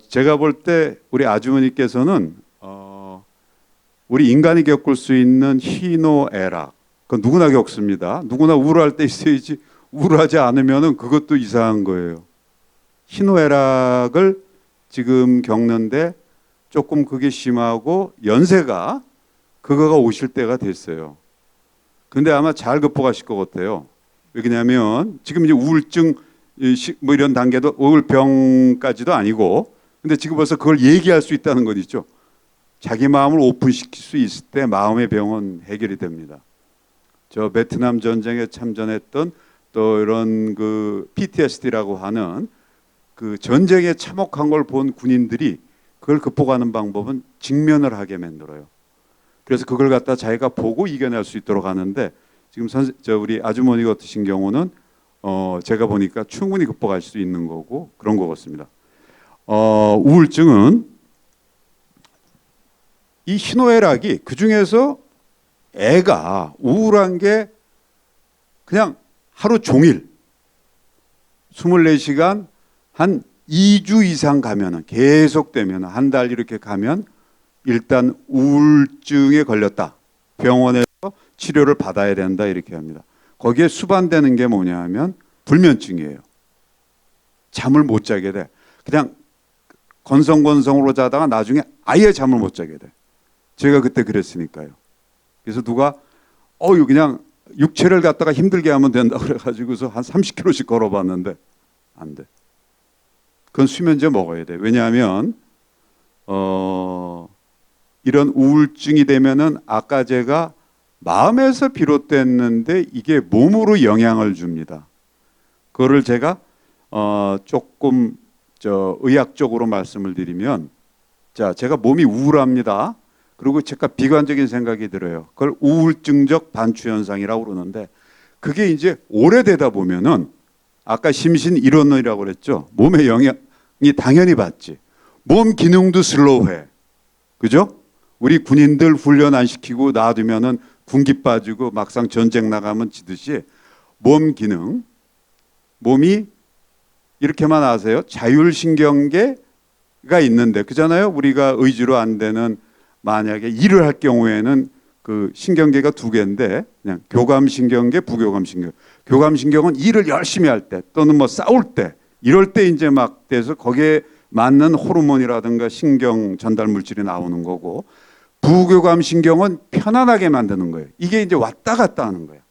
제가 볼 때 우리 아주머니께서는 우리 인간이 겪을 수 있는 희노애락 그건 누구나 겪습니다. 누구나 우울할 때 있어야지 우울하지 않으면은 그것도 이상한 거예요. 희노애락을 지금 겪는데 조금 그게 심하고 연세가 그거가 오실 때가 됐어요. 근데 아마 잘 극복하실 것 같아요. 왜냐하면 지금 이제 우울증 뭐 이런 단계도 우울병까지도 아니고, 근데 지금 벌써 그걸 얘기할 수 있다는 것 있죠. 자기 마음을 오픈시킬 수 있을 때 마음의 병은 해결이 됩니다. 저 베트남 전쟁에 참전했던 또 이런 그 PTSD라고 하는 그 전쟁에 참혹한 걸 본 군인들이 그걸 극복하는 방법은 직면을 하게 만들어요. 그래서 그걸 갖다 자기가 보고 이겨낼 수 있도록 하는데, 지금 우리 아주머니 같으신 경우는 제가 보니까 충분히 극복할 수 있는 거고 그런 것 같습니다. 우울증은 이 희노애락이 그 중에서 애가 우울한 게 그냥 하루 종일 24시간 한 2주 이상 가면은 계속되면 한 달 이렇게 가면 일단 우울증에 걸렸다. 병원에서 치료를 받아야 된다 이렇게 합니다. 거기에 수반되는 게 뭐냐 하면 불면증이에요. 잠을 못 자게 돼. 그냥 건성건성으로 자다가 나중에 아예 잠을 못 자게 돼. 제가 그때 그랬으니까요. 그래서 누가 그냥 육체를 갖다가 힘들게 하면 된다 그래가지고서 한 30km씩 걸어봤는데 안 돼. 그건 수면제 먹어야 돼. 왜냐하면 이런 우울증이 되면은 아까 제가 마음에서 비롯됐는데 이게 몸으로 영향을 줍니다. 그거를 제가 조금 의학적으로 말씀을 드리면, 자, 제가 몸이 우울합니다. 그리고 제가 비관적인 생각이 들어요. 그걸 우울증적 반추 현상이라고 그러는데, 그게 이제 오래되다 보면은 아까 심신일원이라고 그랬죠. 몸에 영향이 당연히 받지. 몸 기능도 슬로우해. 그죠? 우리 군인들 훈련 안 시키고 놔두면은 군기 빠지고 막상 전쟁 나가면 지듯이 몸 기능, 몸이 이렇게만 아세요? 자율신경계가 있는데, 그잖아요. 우리가 의지로 안 되는 만약에 일을 할 경우에는 그 신경계가 두 개인데, 그냥 교감신경계, 부교감신경. 교감신경은 일을 열심히 할 때 또는 뭐 싸울 때 이럴 때 이제 막 돼서 거기에 맞는 호르몬이라든가 신경 전달 물질이 나오는 거고, 부교감신경은 편안하게 만드는 거예요. 이게 이제 왔다 갔다 하는 거예요.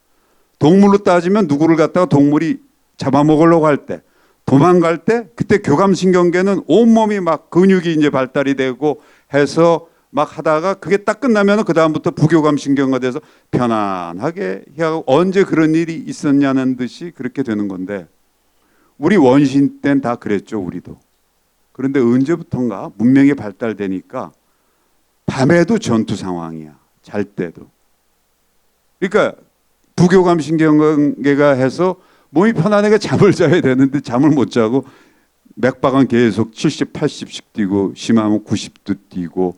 동물로 따지면 누구를 갖다가 동물이 잡아먹으려고 할 때, 도망갈 때, 그때 교감신경계는 온몸이 막 근육이 이제 발달이 되고 해서 막 하다가 그게 딱 끝나면 그 다음부터 부교감신경가 돼서 편안하게 하고, 언제 그런 일이 있었냐는 듯이 그렇게 되는 건데, 우리 원신 땐 다 그랬죠, 우리도. 그런데 언제부턴가 문명이 발달되니까 밤에도 전투 상황이야, 잘 때도. 그러니까 부교감신경계가 해서 몸이 편안하게 잠을 자야 되는데 잠을 못 자고 맥박은 계속 70, 80씩 뛰고 심하면 90도 뛰고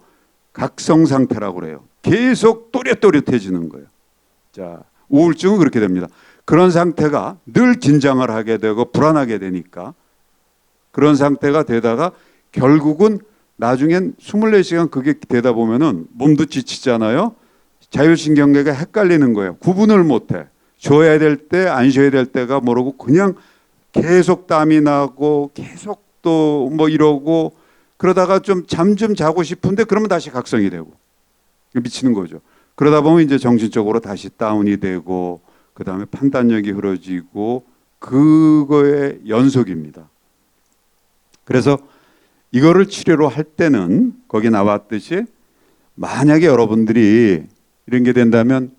각성 상태라고 그래요. 계속 또렷또렷해지는 거예요. 자, 우울증은 그렇게 됩니다. 그런 상태가 늘 긴장을 하게 되고 불안하게 되니까, 그런 상태가 되다가 결국은 나중엔 24시간 그게 되다 보면은 몸도 지치잖아요. 자율신경계가 헷갈리는 거예요. 구분을 못해. 쉬어야 될 때, 안 쉬어야 될 때가 모르고 그냥 계속 땀이 나고 계속 또 뭐 이러고, 그러다가 좀 잠 좀 자고 싶은데 그러면 다시 각성이 되고 미치는 거죠. 그러다 보면 이제 정신적으로 다시 다운이 되고 그 다음에 판단력이 흐려지고, 그거의 연속입니다. 그래서 이거를 치료로 할 때는 거기 나왔듯이 만약에 여러분들이 이런 게 된다면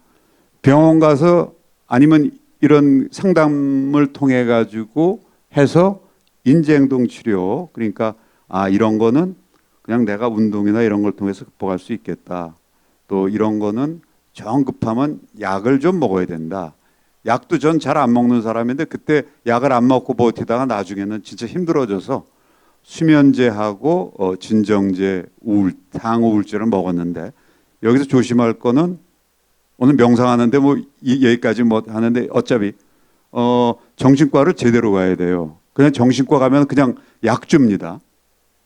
병원 가서 아니면 이런 상담을 통해 가지고 해서 인지행동 치료, 그러니까 이런 거는 그냥 내가 운동이나 이런 걸 통해서 극복할 수 있겠다. 또 이런 거는 정 급하면 약을 좀 먹어야 된다. 약도 전 잘 안 먹는 사람인데 그때 약을 안 먹고 버티다가 나중에는 진짜 힘들어져서 수면제하고 진정제, 항우울제를 먹었는데, 여기서 조심할 거는 오늘 명상하는데 뭐 여기까지 뭐 하는데 어차피 정신과를 제대로 가야 돼요. 그냥 정신과 가면 그냥 약 줍니다.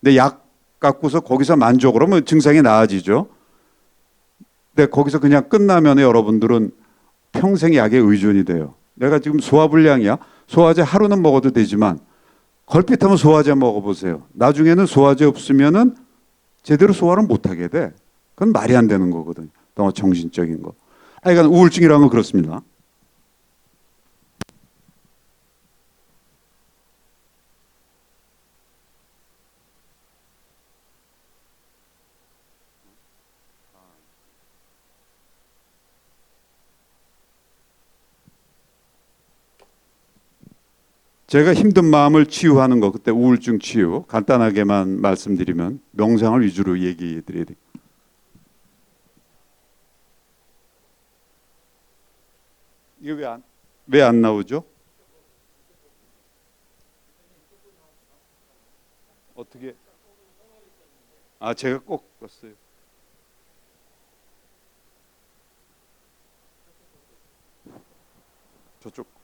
근데 약 갖고서 거기서 만족을 하면 증상이 나아지죠. 근데 거기서 그냥 끝나면 여러분들은 평생 약에 의존이 돼요. 내가 지금 소화불량이야. 소화제 하루는 먹어도 되지만 걸핏하면 소화제 먹어보세요. 나중에는 소화제 없으면은 제대로 소화를 못하게 돼. 그건 말이 안 되는 거거든요. 너무 정신적인 거. 하여간 우울증이라는 건 그렇습니다. 제가 힘든 마음을 치유하는 거, 그때 우울증 치유 간단하게만 말씀드리면 명상을 위주로 얘기해 드려야 돼요. 이게 왜 안 나오죠? 어떻게? 아, 제가 꼭 껐어요. 저쪽.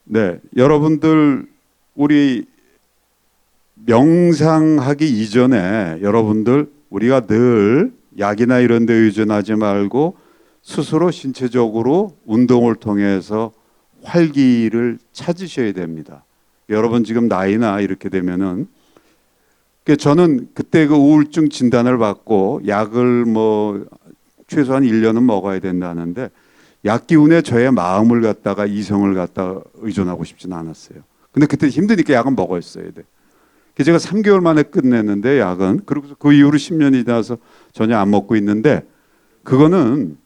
네, 여러분들 우리 명상하기 이전에 여러분들 우리가 늘 약이나 이런 데 의존하지 말고 스스로 신체적으로 운동을 통해서 활기를 찾으셔야 됩니다. 여러분 지금 나이나 이렇게 되면은 저는 그때 그 우울증 진단을 받고 약을 뭐 최소한 1년은 먹어야 된다는데 약 기운에 저의 마음을 갖다가 이성을 갖다가 의존하고 싶지는 않았어요. 근데 그때 힘드니까 약은 먹었어야 돼. 제가 3개월 만에 끝냈는데 약은, 그리고 그 이후로 10년이 지나서 전혀 안 먹고 있는데 그거는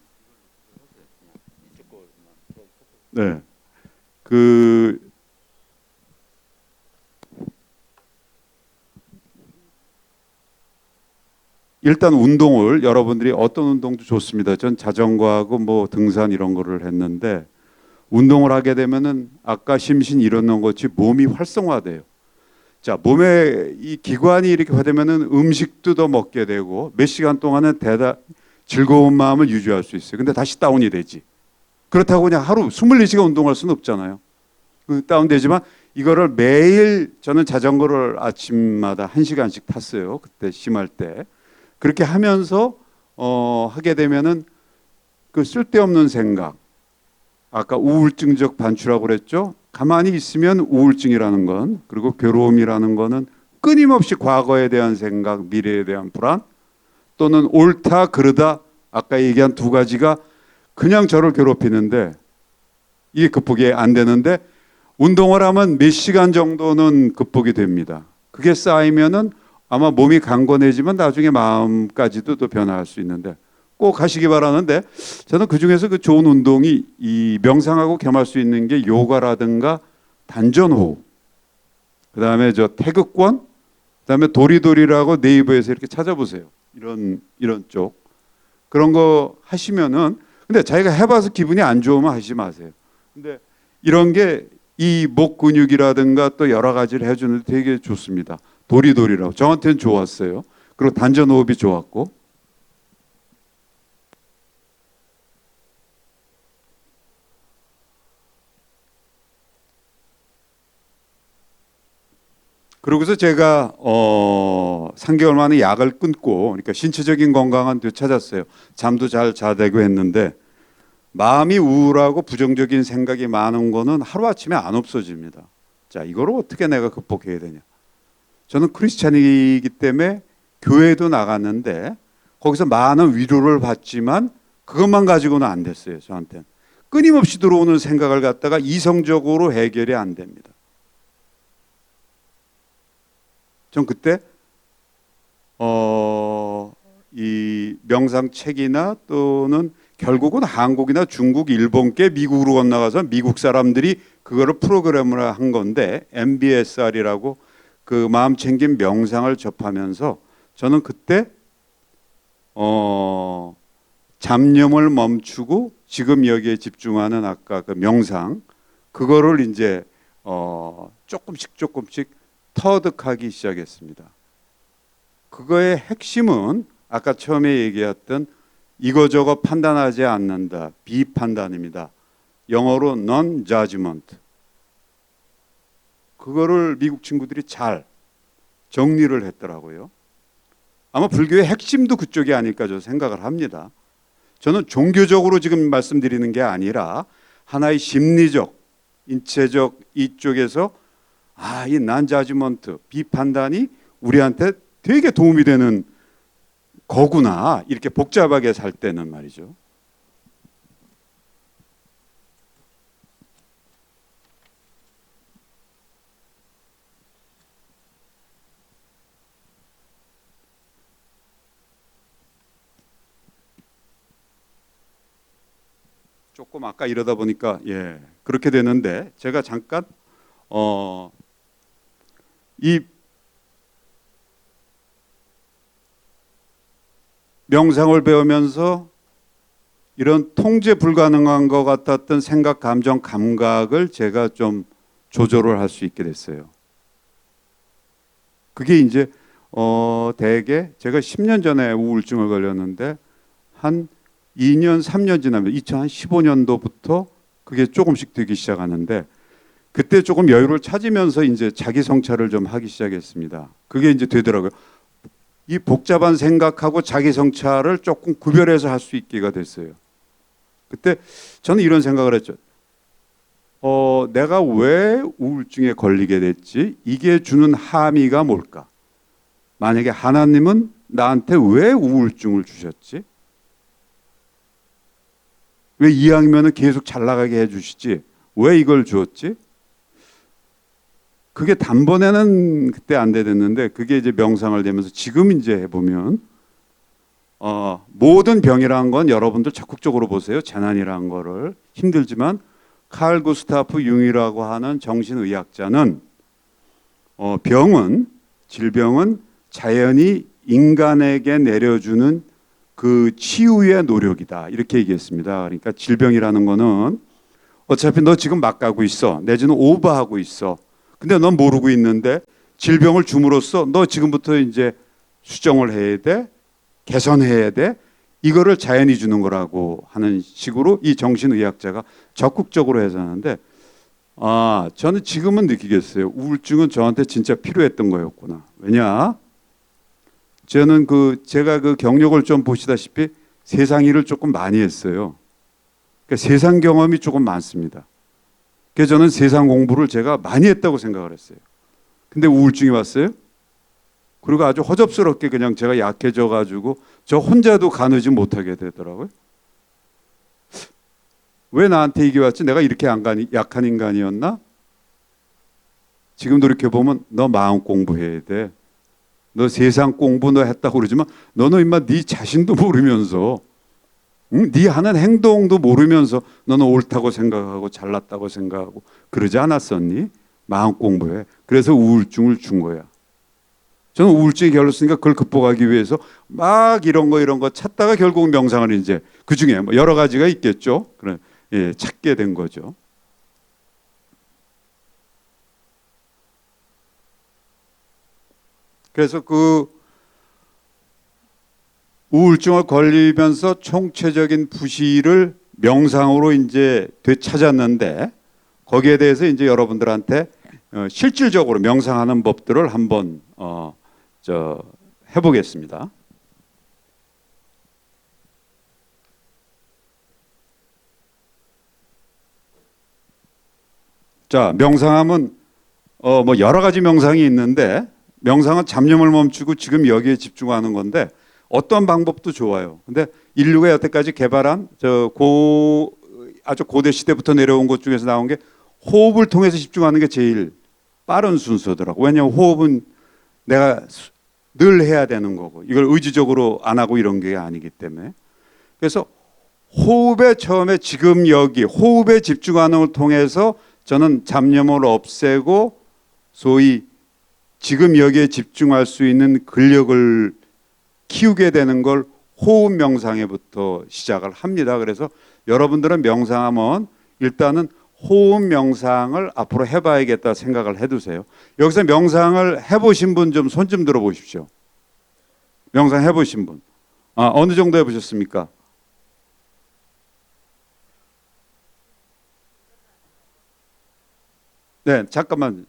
네. 일단 운동을 여러분들이 어떤 운동도 좋습니다. 전 자전거하고 뭐 등산 이런 거를 했는데 운동을 하게 되면은 아까 심신 이런 것이 몸이 활성화돼요. 자, 몸에 이 기관이 이렇게 되면은 음식도 더 먹게 되고 몇 시간 동안은 즐거운 마음을 유지할 수 있어요. 근데 다시 다운이 되지. 그렇다고 그냥 하루 24시간 운동할 수는 없잖아요. 다운되지만 이거를 매일 저는 자전거를 아침마다 1시간씩 탔어요. 그때 심할 때. 그렇게 하면서 하게 되면은 그 쓸데없는 생각, 아까 우울증적 반추라고 그랬죠. 가만히 있으면 우울증이라는 건, 그리고 괴로움이라는 거는 끊임없이 과거에 대한 생각, 미래에 대한 불안, 또는 옳다 그르다, 아까 얘기한 두 가지가 그냥 저를 괴롭히는데 이게 극복이 안 되는데 운동을 하면 몇 시간 정도는 극복이 됩니다. 그게 쌓이면은 아마 몸이 강건해지면 나중에 마음까지도 또 변화할 수 있는데 꼭 하시기 바라는데, 저는 그중에서 그 좋은 운동이 이 명상하고 겸할 수 있는 게 요가라든가 단전호흡, 그다음에 저 태극권, 그다음에 도리도리라고 네이버에서 이렇게 찾아보세요. 이런 쪽 그런 거 하시면은, 근데 자기가 해봐서 기분이 안 좋으면 하지 마세요. 근데 이런 게 이 목 근육이라든가 또 여러 가지를 해주는데 되게 좋습니다. 도리도리라고 저한테는 좋았어요. 그리고 단전호흡이 좋았고. 그러고서 제가 3개월 만에 약을 끊고, 그러니까 신체적인 건강은 되찾았어요. 잠도 잘 자되고 했는데 마음이 우울하고 부정적인 생각이 많은 거는 하루아침에 안 없어집니다. 자, 이거를 어떻게 내가 극복해야 되냐. 저는 크리스찬이기 때문에 교회도 나갔는데 거기서 많은 위로를 받지만 그것만 가지고는 안 됐어요. 저한테는 끊임없이 들어오는 생각을 갖다가 이성적으로 해결이 안 됩니다. 전 그때 이 명상책이나 또는 결국은 한국이나 중국, 일본께 미국으로 건너가서 미국 사람들이 그거를 프로그램을 한 건데 MBSR이라고 그 마음 챙김 명상을 접하면서 저는 그때 잡념을 멈추고 지금 여기에 집중하는 아까 그 명상, 그거를 이제 조금씩 터득하기 시작했습니다. 그거의 핵심은 아까 처음에 얘기했던 이거저거 판단하지 않는다, 비판단입니다. 영어로 non-judgment. 그거를 미국 친구들이 잘 정리를 했더라고요. 아마 불교의 핵심도 그쪽이 아닐까 저 생각을 합니다. 저는 종교적으로 지금 말씀드리는 게 아니라 하나의 심리적, 인체적 이쪽에서 이 난자지먼트, 비판단이 우리한테 되게 도움이 되는 거구나. 이렇게 복잡하게 살 때는 말이죠. 조금 아까 이러다 보니까 그렇게 되는데 제가 잠깐 이 명상을 배우면서 이런 통제 불가능한 것 같았던 생각, 감정, 감각을 제가 좀 조절을 할 수 있게 됐어요. 그게 이제 대개 제가 10년 전에 우울증을 걸렸는데 한 2년, 3년 지나면 2015년도부터 그게 조금씩 되기 시작하는데 그때 조금 여유를 찾으면서 이제 자기 성찰을 좀 하기 시작했습니다. 그게 이제 되더라고요. 이 복잡한 생각하고 자기 성찰을 조금 구별해서 할 수 있게가 됐어요. 그때 저는 이런 생각을 했죠. 내가 왜 우울증에 걸리게 됐지? 이게 주는 함의가 뭘까? 만약에 하나님은 나한테 왜 우울증을 주셨지? 왜 이왕이면 계속 잘 나가게 해주시지? 왜 이걸 주었지? 그게 단번에는 그때 안 되는데 그게 이제 명상을 되면서 지금 이제 해보면 모든 병이라는 건 여러분들 적극적으로 보세요. 재난이라는 거를 힘들지만 칼 구스타프 융이라고 하는 정신의학자는 질병은 자연이 인간에게 내려주는 그 치유의 노력이다. 이렇게 얘기했습니다. 그러니까 질병이라는 거는 어차피 너 지금 막 가고 있어. 내지는 오버하고 있어. 근데 넌 모르고 있는데 질병을 줌으로써 너 지금부터 이제 수정을 해야 돼. 개선해야 돼. 이거를 자연이 주는 거라고 하는 식으로 이 정신의학자가 적극적으로 해서하는데 저는 지금은 느끼겠어요. 우울증은 저한테 진짜 필요했던 거였구나. 왜냐? 저는 제가 그 경력을 좀 보시다시피 세상 일을 조금 많이 했어요. 그러니까 세상 경험이 조금 많습니다. 그래서 저는 세상 공부를 제가 많이 했다고 생각을 했어요. 근데 우울증이 왔어요. 그리고 아주 허접스럽게 그냥 제가 약해져 가지고 저 혼자도 가누지 못하게 되더라고요. 왜 나한테 이게 왔지? 내가 이렇게 약한 인간이었나? 지금 돌이켜보면 너 마음 공부해야 돼. 너 세상 공부 너 했다고 그러지만 너는 임마 네 자신도 모르면서 네 하는 행동도 모르면서 너는 옳다고 생각하고 잘났다고 생각하고 그러지 않았었니? 마음 공부해. 그래서 우울증을 준 거야. 저는 우울증이 걸렸으니까 그걸 극복하기 위해서 막 이런 거 찾다가 결국 명상을 이제 그 중에 뭐 여러 가지가 있겠죠. 그래, 찾게 된 거죠. 그래서 우울증을 걸리면서 총체적인 부시를 명상으로 이제 되찾았는데 거기에 대해서 이제 여러분들한테 실질적으로 명상하는 법들을 한번 해보겠습니다. 자, 명상하면 뭐 여러 가지 명상이 있는데 명상은 잡념을 멈추고 지금 여기에 집중하는 건데 어떤 방법도 좋아요. 근데 인류가 여태까지 개발한 아주 고대 시대부터 내려온 것 중에서 나온 게 호흡을 통해서 집중하는 게 제일 빠른 순서더라고. 왜냐하면 호흡은 내가 늘 해야 되는 거고 이걸 의지적으로 안 하고 이런 게 아니기 때문에 그래서 호흡에 처음에 지금 여기 호흡에 집중하는 걸 통해서 저는 잡념을 없애고 소위 지금 여기에 집중할 수 있는 근력을 키우게 되는 걸 호흡 명상에부터 시작을 합니다. 그래서 여러분들은 명상하면 일단은 호흡 명상을 앞으로 해봐야겠다 생각을 해두세요. 여기서 명상을 해보신 분 좀 손 좀 들어보십시오. 명상 해보신 분. 어느 정도 해보셨습니까? 네, 잠깐만.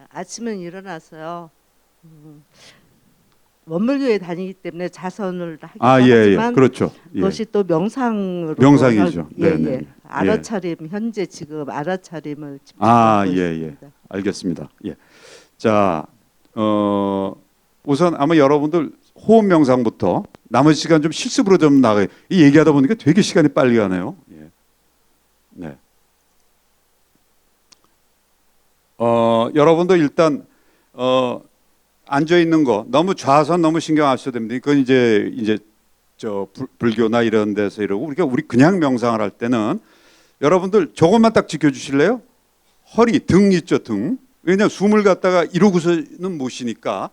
아침은 일어나서요. 원물교에 다니기 때문에 자선을 하기도 아, 예, 예. 하지만 그렇죠. 예. 그것이 또 명상으로 명상이죠. 예, 네네. 예. 알아차림 현재 지금 알아차림을 아, 집중하고 예, 예. 있습니다. 알겠습니다. 예. 자, 우선 아마 여러분들 호흡 명상부터 남은 시간 좀 실습으로 좀 나가요. 이 얘기하다 보니까 되게 시간이 빨리 가네요. 예. 네. 여러분도 일단 앉아 있는 거 너무 좌선 너무 신경 안 써도 됩니다. 그건 이제 저 불교나 이런 데서 이러고 우리 그냥 명상을 할 때는 여러분들 저것만 딱 지켜주실래요? 허리, 등 있죠, 등. 왜냐하면 숨을 갖다가 이러고서는 못 쉬니까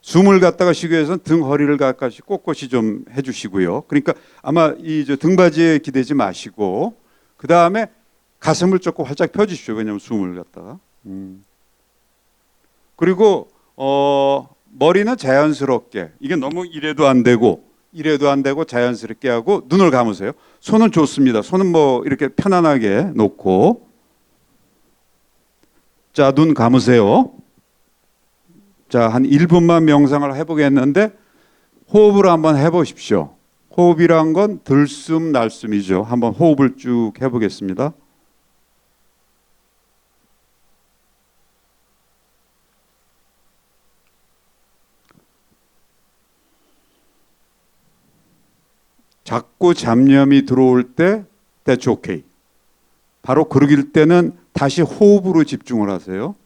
숨을 갖다가 쉬기 위해서는 등, 허리를 가까이 꼿꼿이 좀 해주시고요. 그러니까 아마 이 저 등받이에 기대지 마시고 그 다음에 가슴을 조금 활짝 펴주십시오. 왜냐하면 숨을 갖다가. 그리고 머리는 자연스럽게 이게 너무 이래도 안 되고 자연스럽게 하고 눈을 감으세요. 손은 좋습니다. 손은 뭐 이렇게 편안하게 놓고 자, 눈 감으세요. 자, 한 1분만 명상을 해보겠는데 호흡을 한번 해보십시오. 호흡이란 건 들숨 날숨이죠. 한번 호흡을 쭉 해보겠습니다. 자꾸 잡념이 들어올 때 that's okay. 바로 그러길 때는 다시 호흡으로 집중을 하세요.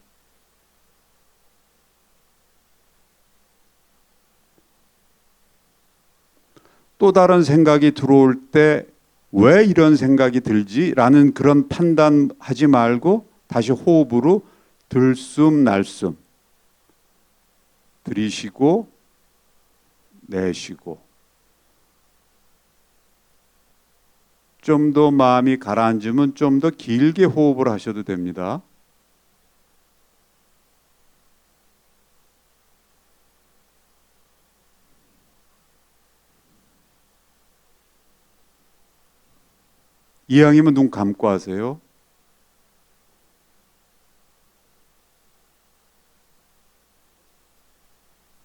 또 다른 생각이 들어올 때 왜 이런 생각이 들지라는 그런 판단하지 말고 다시 호흡으로 들숨 날숨 들이쉬고 내쉬고 좀 더 마음이 가라앉으면 좀 더 길게 호흡을 하셔도 됩니다. 이왕이면 눈 감고 하세요.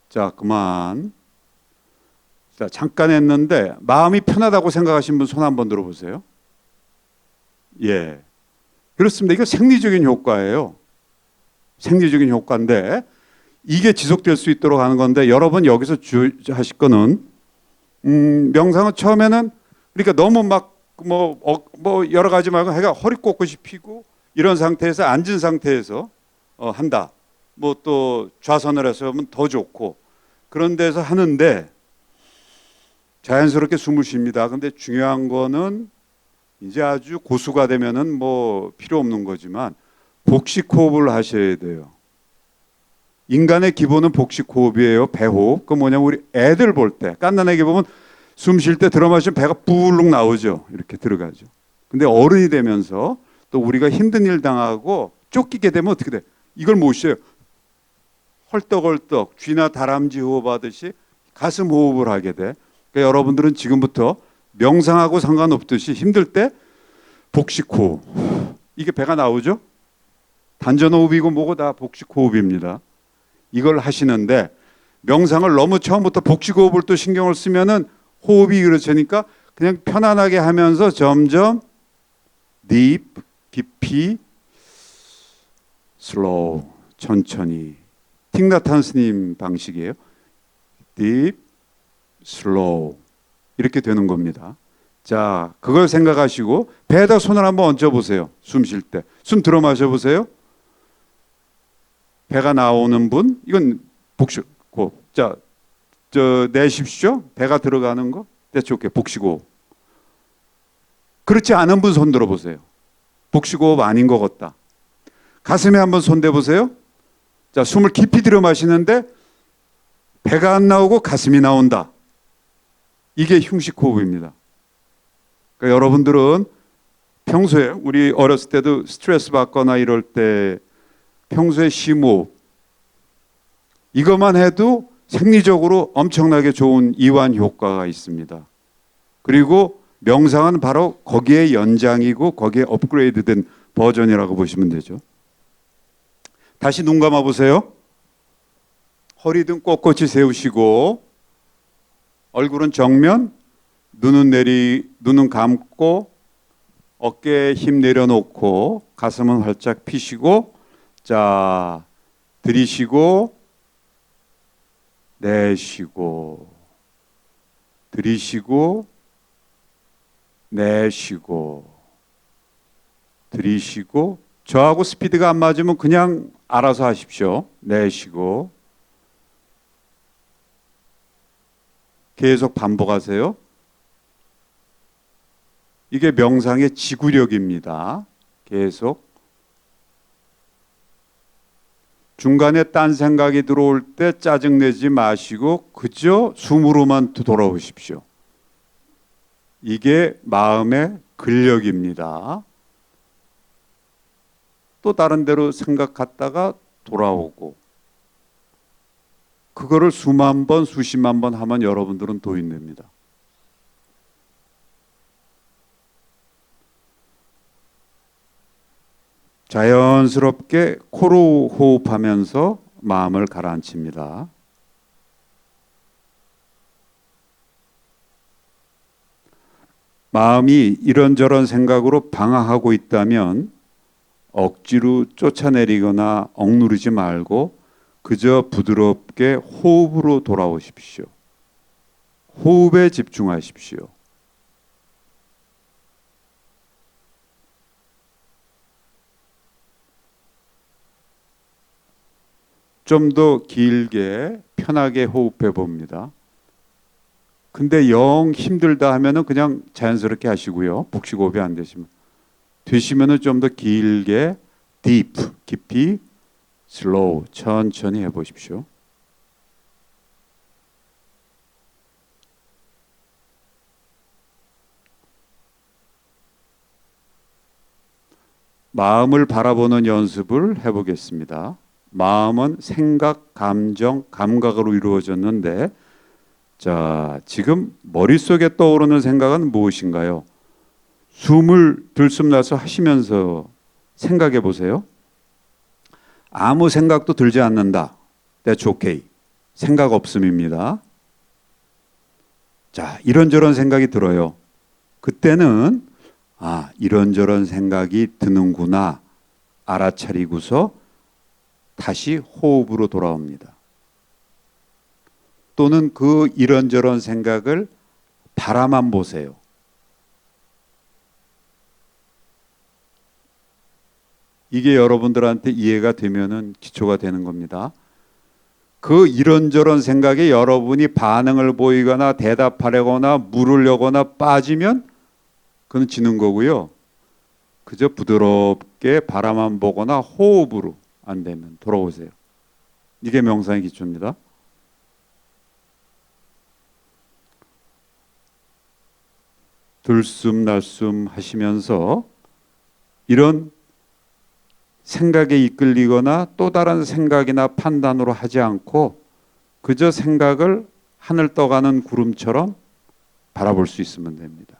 자, 그만. 자, 잠깐 했는데 마음이 편하다고 생각하신 분 손 한번 들어보세요. 예, 그렇습니다. 이거 생리적인 효과예요. 생리적인 효과인데 이게 지속될 수 있도록 하는 건데 여러분 여기서 주의하실 거는 명상은 처음에는 그러니까 너무 막 뭐 여러 가지 말고 해가 허리 꼿꼿이 피고 이런 상태에서 앉은 상태에서 한다. 뭐 또 좌선을 해서 하면 더 좋고 그런 데서 하는데 자연스럽게 숨을 쉽니다. 근데 중요한 거는 이제 아주 고수가 되면은 뭐 필요 없는 거지만 복식 호흡을 하셔야 돼요. 인간의 기본은 복식 호흡이에요. 배호흡. 그 뭐냐면 우리 애들 볼 때 갓난아기 보면 숨 쉴 때 들어 마시면 배가 불룩 나오죠. 이렇게 들어가죠. 근데 어른이 되면서 또 우리가 힘든 일 당하고 쫓기게 되면 어떻게 돼? 이걸 못 쉬어요. 헐떡헐떡 쥐나 다람쥐 호흡하듯이 가슴 호흡을 하게 돼. 그러니까 여러분들은 지금부터 명상하고 상관없듯이 힘들 때 복식 호흡. 이게 배가 나오죠? 단전 호흡이고 뭐고 다 복식 호흡입니다. 이걸 하시는데 명상을 너무 처음부터 복식 호흡을 또 신경을 쓰면은 호흡이 그렇으니까 그냥 편안하게 하면서 점점 deep, 깊이, slow, 천천히. 틱나탄 스님 방식이에요. deep, slow 이렇게 되는 겁니다. 자, 그걸 생각하시고 배에다 손을 한번 얹어보세요. 숨 쉴 때. 숨 들어 마셔보세요. 배가 나오는 분 이건 복식 호흡. 자, 내십시오. 배가 들어가는 거. that's okay. 복식 호흡. 그렇지 않은 분 손 들어보세요. 복식 호흡 아닌 것 같다. 가슴에 한번 손 대보세요. 자, 숨을 깊이 들여 마시는데 배가 안 나오고 가슴이 나온다. 이게 흉식 호흡입니다. 그러니까 여러분들은 평소에 우리 어렸을 때도 스트레스 받거나 이럴 때 평소에 심호흡 이것만 해도 생리적으로 엄청나게 좋은 이완 효과가 있습니다. 그리고 명상은 바로 거기에 연장이고 거기에 업그레이드된 버전이라고 보시면 되죠. 다시 눈 감아 보세요. 허리 등 꼿꼿이 세우시고 얼굴은 정면, 눈은 감고 어깨에 힘 내려놓고 가슴은 활짝 펴시고, 자, 들이쉬고 내쉬고, 들이쉬고 내쉬고, 들이쉬고. 저하고 스피드가 안 맞으면 그냥 알아서 하십시오. 내쉬고. 계속 반복하세요. 이게 명상의 지구력입니다. 계속. 중간에 딴 생각이 들어올 때 짜증내지 마시고 그저 숨으로만 돌아오십시오. 이게 마음의 근력입니다. 또 다른 데로 생각 갔다가 돌아오고, 그거를 수만 번, 수십만 번 하면 여러분들은 도인됩니다. 자연스럽게 코로 호흡하면서 마음을 가라앉힙니다. 마음이 이런저런 생각으로 방황하고 있다면 억지로 쫓아내리거나 억누르지 말고 그저 부드럽게 호흡으로 돌아오십시오. 호흡에 집중하십시오. 좀 더 길게 편하게 호흡해 봅니다. 근데 영 힘들다 하면은 그냥 자연스럽게 하시고요. 복식호흡이 안 되시면은 좀 더 길게 deep, 깊이, slow, 천천히 해 보십시오. 마음을 바라보는 연습을 해 보겠습니다. 마음은 생각, 감정, 감각으로 이루어졌는데, 자, 지금 머릿속에 떠오르는 생각은 무엇인가요? 숨을 들숨날숨 하시면서 생각해 보세요. 아무 생각도 들지 않는다. That's okay. 생각 없음입니다. 자, 이런저런 생각이 들어요. 그때는 이런저런 생각이 드는구나 알아차리고서 다시 호흡으로 돌아옵니다. 또는 그 이런저런 생각을 바라만 보세요. 이게 여러분들한테 이해가 되면은 기초가 되는 겁니다. 그 이런저런 생각에 여러분이 반응을 보이거나 대답하려거나 물으려거나 빠지면 그건 지는 거고요. 그저 부드럽게 바라만 보거나 호흡으로 안 되면 돌아오세요. 이게 명상의 기초입니다. 들숨 날숨 하시면서 이런 생각에 이끌리거나 또 다른 생각이나 판단으로 하지 않고 그저 생각을 하늘 떠가는 구름처럼 바라볼 수 있으면 됩니다.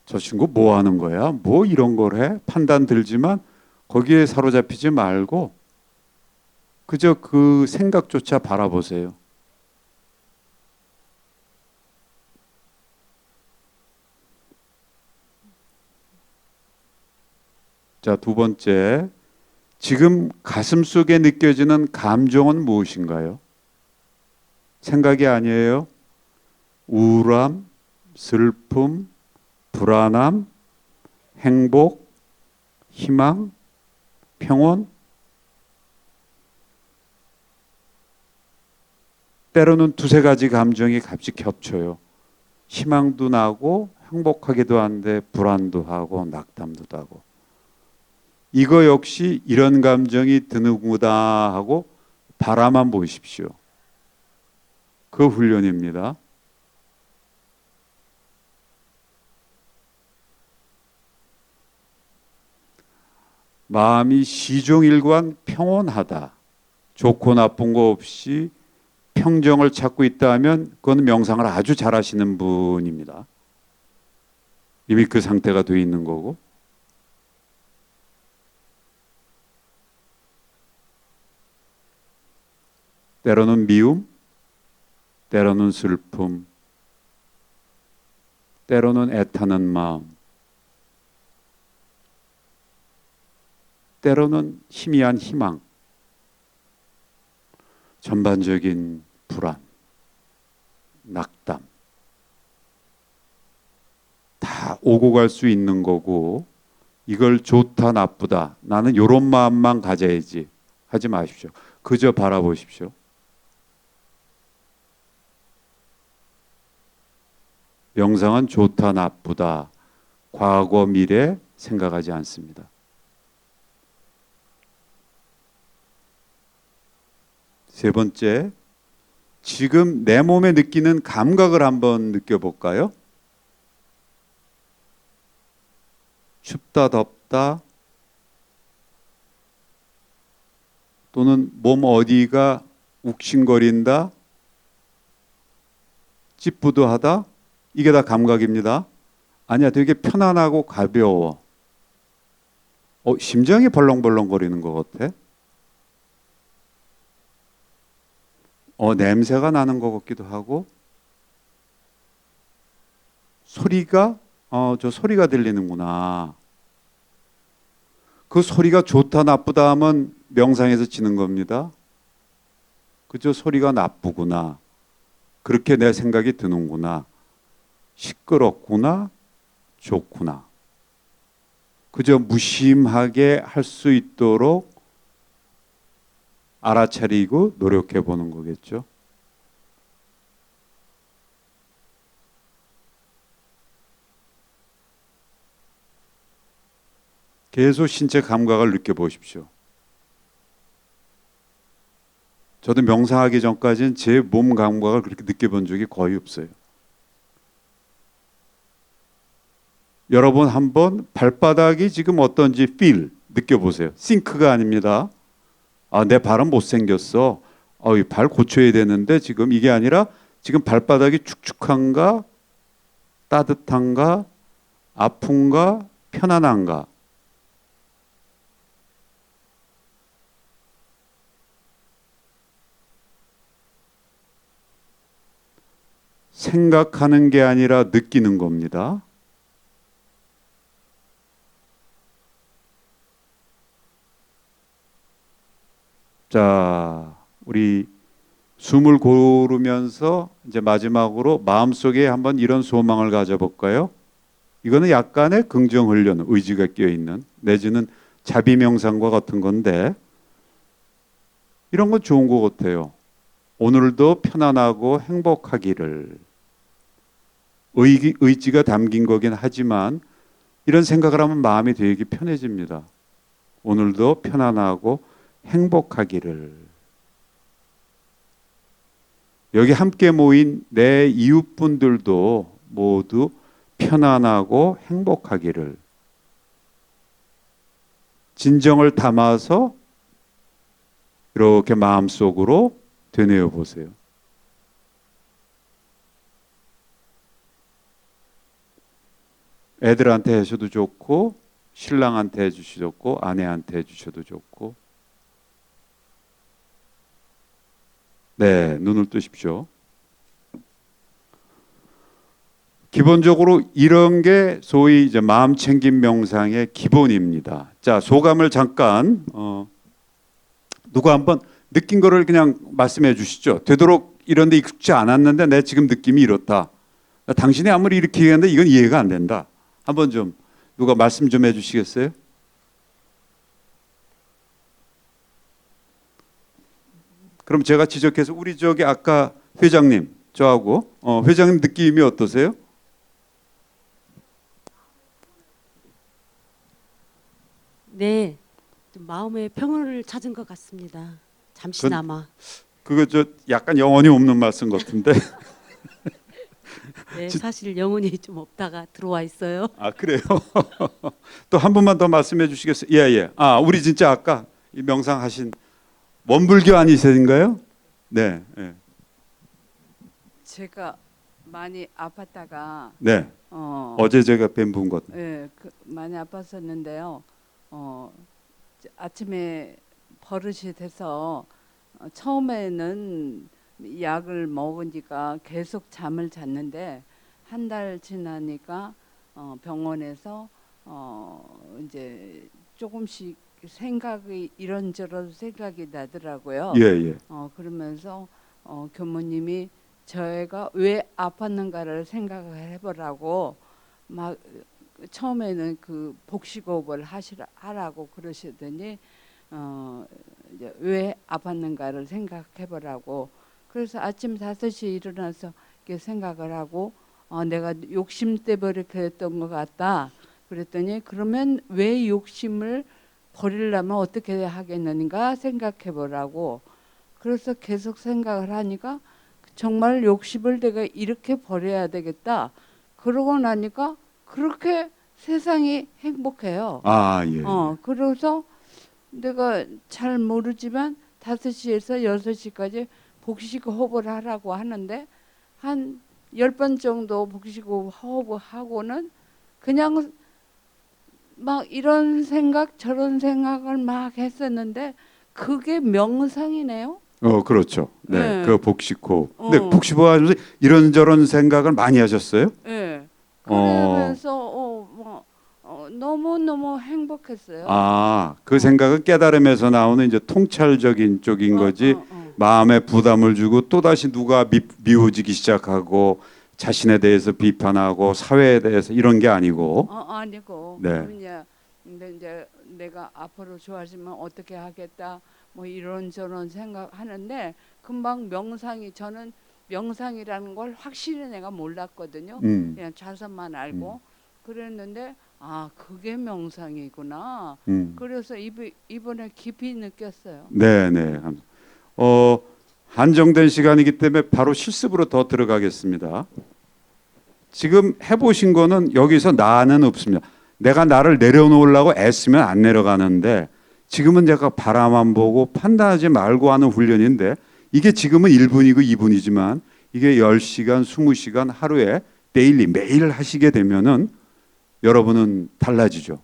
저 친구 뭐 하는 거야? 뭐 이런 걸 해? 판단 들지만 거기에 사로잡히지 말고 그저 그 생각조차 바라보세요. 자, 두 번째, 지금 가슴 속에 느껴지는 감정은 무엇인가요? 생각이 아니에요. 우울함, 슬픔, 불안함, 행복, 희망, 평온. 때로는 두세 가지 감정이 같이 겹쳐요. 희망도 나고 행복하기도 한데 불안도 하고 낙담도 하고. 이거 역시 이런 감정이 드는구나 하고 바라만 보십시오. 그 훈련입니다. 마음이 시종일관 평온하다. 좋고 나쁜 거 없이 평정을 찾고 있다 하면 그건 명상을 아주 잘하시는 분입니다. 이미 그 상태가 돼 있는 거고. 때로는 미움, 때로는 슬픔, 때로는 애타는 마음, 때로는 희미한 희망, 전반적인 불안, 낙담 다 오고 갈 수 있는 거고, 이걸 좋다 나쁘다 나는 이런 마음만 가져야지 하지 마십시오. 그저 바라보십시오. 명상은 좋다 나쁘다 과거 미래 생각하지 않습니다. 세 번째, 지금 내 몸에 느끼는 감각을 한번 느껴볼까요? 춥다 덥다 또는 몸 어디가 욱신거린다, 찌뿌드하다, 이게 다 감각입니다. 아니야, 되게 편안하고 가벼워. 심장이 벌렁벌렁거리는 것 같아. 냄새가 나는 것 같기도 하고, 소리가 저 소리가 들리는구나. 그 소리가 좋다 나쁘다 하면 명상에서 지는 겁니다. 그저 소리가 나쁘구나, 그렇게 내 생각이 드는구나, 시끄럽구나, 좋구나, 그저 무심하게 할 수 있도록 알아차리고 노력해 보는 거겠죠. 계속 신체 감각을 느껴보십시오. 저도 명상하기 전까지는 제 몸 감각을 그렇게 느껴본 적이 거의 없어요. 여러분 한번 발바닥이 지금 어떤지 느껴보세요. 싱크가 아닙니다. 내 발은 못생겼어. 이 발 고쳐야 되는데 지금 이게 아니라 지금 발바닥이 축축한가, 따뜻한가, 아픈가, 편안한가. 생각하는 게 아니라 느끼는 겁니다. 자, 우리 숨을 고르면서 이제 마지막으로 마음속에 한번 이런 소망을 가져볼까요? 이거는 약간의 긍정 훈련, 의지가 끼어있는, 내지는 자비 명상과 같은 건데, 이런 건 좋은 것 같아요. 오늘도 편안하고 행복하기를. 의지가 담긴 거긴 하지만 이런 생각을 하면 마음이 되게 편해집니다. 오늘도 편안하고 행복하기를. 여기 함께 모인 내 이웃분들도 모두 편안하고 행복하기를. 진정을 담아서 이렇게 마음속으로 되뇌어 보세요. 애들한테 해주셔도 좋고, 신랑한테 해주셔도 좋고, 아내한테 해주셔도 좋고. 네, 눈을 뜨십시오. 기본적으로 이런 게 소위 이제 마음 챙김 명상의 기본입니다. 자, 소감을 잠깐 누가 한번 느낀 거를 그냥 말씀해 주시죠. 되도록 이런 데 익숙지 않았는데 내 지금 느낌이 이렇다. 당신이 아무리 이렇게 얘기하는데 이건 이해가 안 된다. 한번 좀 누가 말씀 좀 해주시겠어요? 그럼 제가 지적해서 우리 저기 아까 회장님 저하고 회장님 느낌이 어떠세요? 네, 좀 마음의 평온을 찾은 것 같습니다. 잠시나마. 그거 저 약간 영혼이 없는 말씀 같은데. 네, 사실 영혼이 좀 없다가 들어와 있어요. 아, 그래요? 또 한 분만 더 말씀해 주시겠어요? 예, 예. 우리 진짜 아까 이 명상하신 원불교 아니신가요? 네. 네. 제가 많이 아팠다가 네. 어제 제가 뵌 분 같아요. 예, 많이 아팠었는데요. 아침에 버릇이 돼서 처음에는 약을 먹으니까 계속 잠을 잤는데 한 달 지나니까 병원에서 이제 조금씩 생각이 이런저런 생각이 나더라고요. 예, 예. 그러면서 교무님이 저희가 왜 아팠는가를 생각을 해보라고 막 처음에는 그 복식호흡을 하라고 그러시더니 이제 왜 아팠는가를 생각해보라고. 그래서 아침 5시에 일어나서 이렇게 생각을 하고 내가 욕심 때문에 그랬던 것 같다. 그랬더니 그러면 왜 욕심을 버리려면 어떻게 하겠는가 생각해보라고. 그래서 계속 생각을 하니까 정말 욕심을 내가 이렇게 버려야 되겠다. 그러고 나니까 그렇게 세상이 행복해요. 아, 예. 그래서 내가 잘 모르지만 5시에서 6시까지 복식호흡을 하라고 하는데 한 10번 정도 복식호흡 하고는 그냥 막 이런 생각 저런 생각을 막 했었는데 그게 명상이네요. 그렇죠. 네, 네. 그 복식호흡. 근데 어. 복식호흡 하면서 이런저런 생각을 많이 하셨어요? 예. 어. 그러면서 너무 행복했어요. 아, 그 생각은 깨달음에서 나오는 이제 통찰적인 쪽인 거지. 마음에 부담을 주고 또다시 누가 미워지기 시작하고 자신에 대해서 비판하고 사회에 대해서 이런 게 아니고. 아니고 네. 그냥 근데 이제 내가 앞으로 좋아지면 어떻게 하겠다 뭐 이런저런 생각하는데 금방 저는 명상이라는 걸 확실히 내가 몰랐거든요. 음. 그냥 자선만 알고 그랬는데 그게 명상이구나. 음. 그래서 이번에 깊이 느꼈어요. 네, 네. 한정된 시간이기 때문에 바로 실습으로 더 들어가겠습니다. 지금 해보신 거는 여기서 나는 없습니다. 내가 나를 내려놓으려고 애쓰면 안 내려가는데 지금은 제가 바라만 보고 판단하지 말고 하는 훈련인데 이게 지금은 1분이고 2분이지만 이게 10시간, 20시간 하루에 데일리 매일 하시게 되면은 여러분은 달라지죠.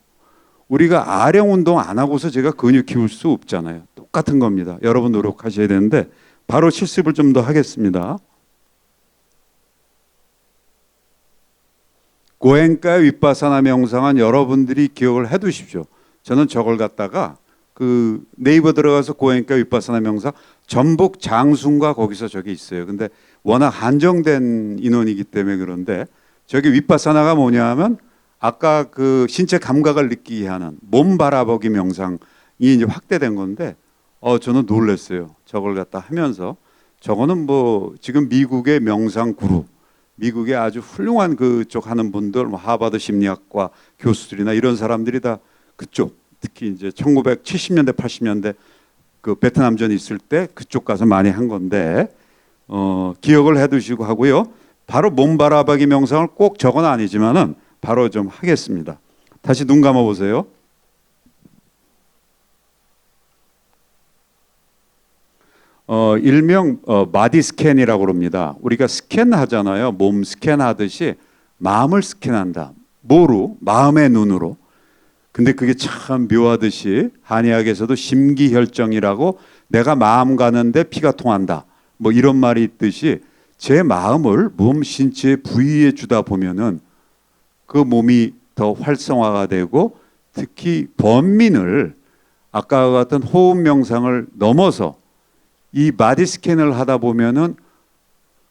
우리가 아령 운동 안 하고서 제가 근육 키울 수 없잖아요. 똑같은 겁니다. 여러분 노력하셔야 되는데 바로 실습을 좀 더 하겠습니다. 고행과 윗바사나 명상은 여러분들이 기억을 해두십시오. 저는 저걸 갖다가 그 네이버 들어가서 고행과 윗바사나 명상 전북 장순과 거기서 저기 있어요. 근데 워낙 한정된 인원이기 때문에 그런데 저기 윗바사나가 뭐냐면 아까 그 신체 감각을 느끼게 하는 몸 바라보기 명상이 이제 확대된 건데 저는 놀랐어요. 저걸 갖다 하면서 저거는 뭐 지금 미국의 명상 구루 미국의 아주 훌륭한 그쪽 하는 분들, 뭐 하버드 심리학과 교수들이나 이런 사람들이 다 그쪽, 특히 이제 1970년대, 80년대 그 베트남전 있을 때 그쪽 가서 많이 한 건데, 기억을 해두시고 하고요. 바로 몸 바라보기 명상을 꼭 저건 아니지만은 바로 좀 하겠습니다. 다시 눈 감아 보세요. 일명 바디 스캔이라고 그럽니다. 우리가 스캔하잖아요. 몸 스캔하듯이 마음을 스캔한다. 뭐로? 마음의 눈으로. 근데 그게 참 묘하듯이 한의학에서도 심기혈정이라고 내가 마음 가는데 피가 통한다. 뭐 이런 말이 있듯이 제 마음을 몸 신체 부위에 주다 보면은 그 몸이 더 활성화가 되고 특히 번민을 아까와 같은 호흡 명상을 넘어서 이 바디 스캔을 하다 보면은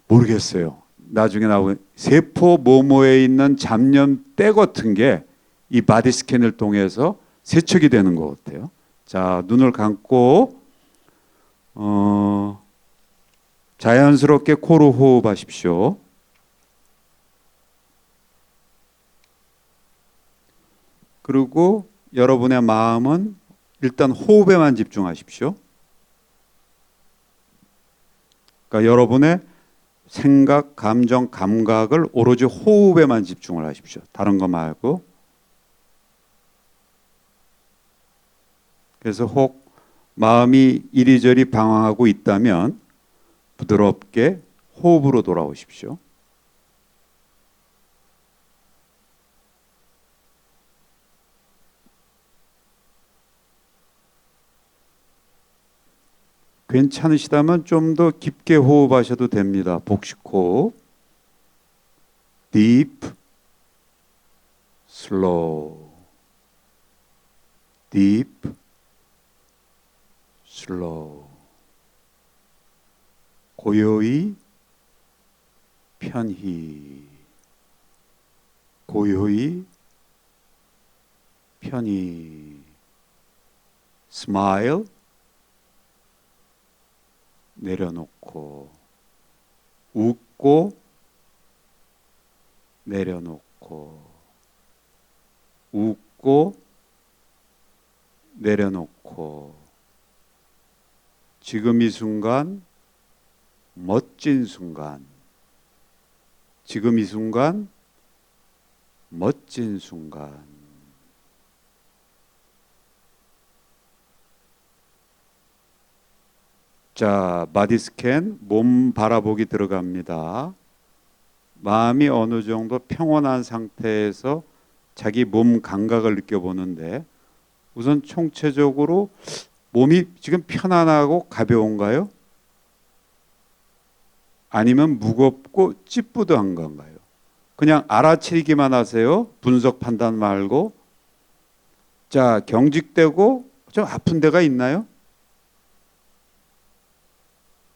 모르겠어요. 나중에 나오는 세포 모모에 있는 잡념 때 같은 게 이 바디 스캔을 통해서 세척이 되는 것 같아요. 자, 눈을 감고 자연스럽게 코로 호흡하십시오. 그리고 여러분의 마음은 일단 호흡에만 집중하십시오. 그러니까 여러분의 생각, 감정, 감각을 오로지 호흡에만 집중을 하십시오. 다른 거 말고. 그래서 혹 마음이 이리저리 방황하고 있다면 부드럽게 호흡으로 돌아오십시오. 괜찮으시다면 좀 더 깊게 호흡하셔도 됩니다. 복식 호흡. deep, slow. deep, slow. 고요히, 편히. 고요히, 편히. smile. 내려놓고. 웃고 내려놓고. 웃고 내려놓고. 지금 이 순간 멋진 순간. 지금 이 순간 멋진 순간. 자, 바디 스캔, 몸 바라보기 들어갑니다. 마음이 어느 정도 평온한 상태에서 자기 몸 감각을 느껴보는데, 우선 총체적으로 몸이 지금 편안하고 가벼운가요? 아니면 무겁고 찌뿌드한 건가요? 그냥 알아채기만 하세요. 분석 판단 말고. 자, 경직되고 좀 아픈 데가 있나요?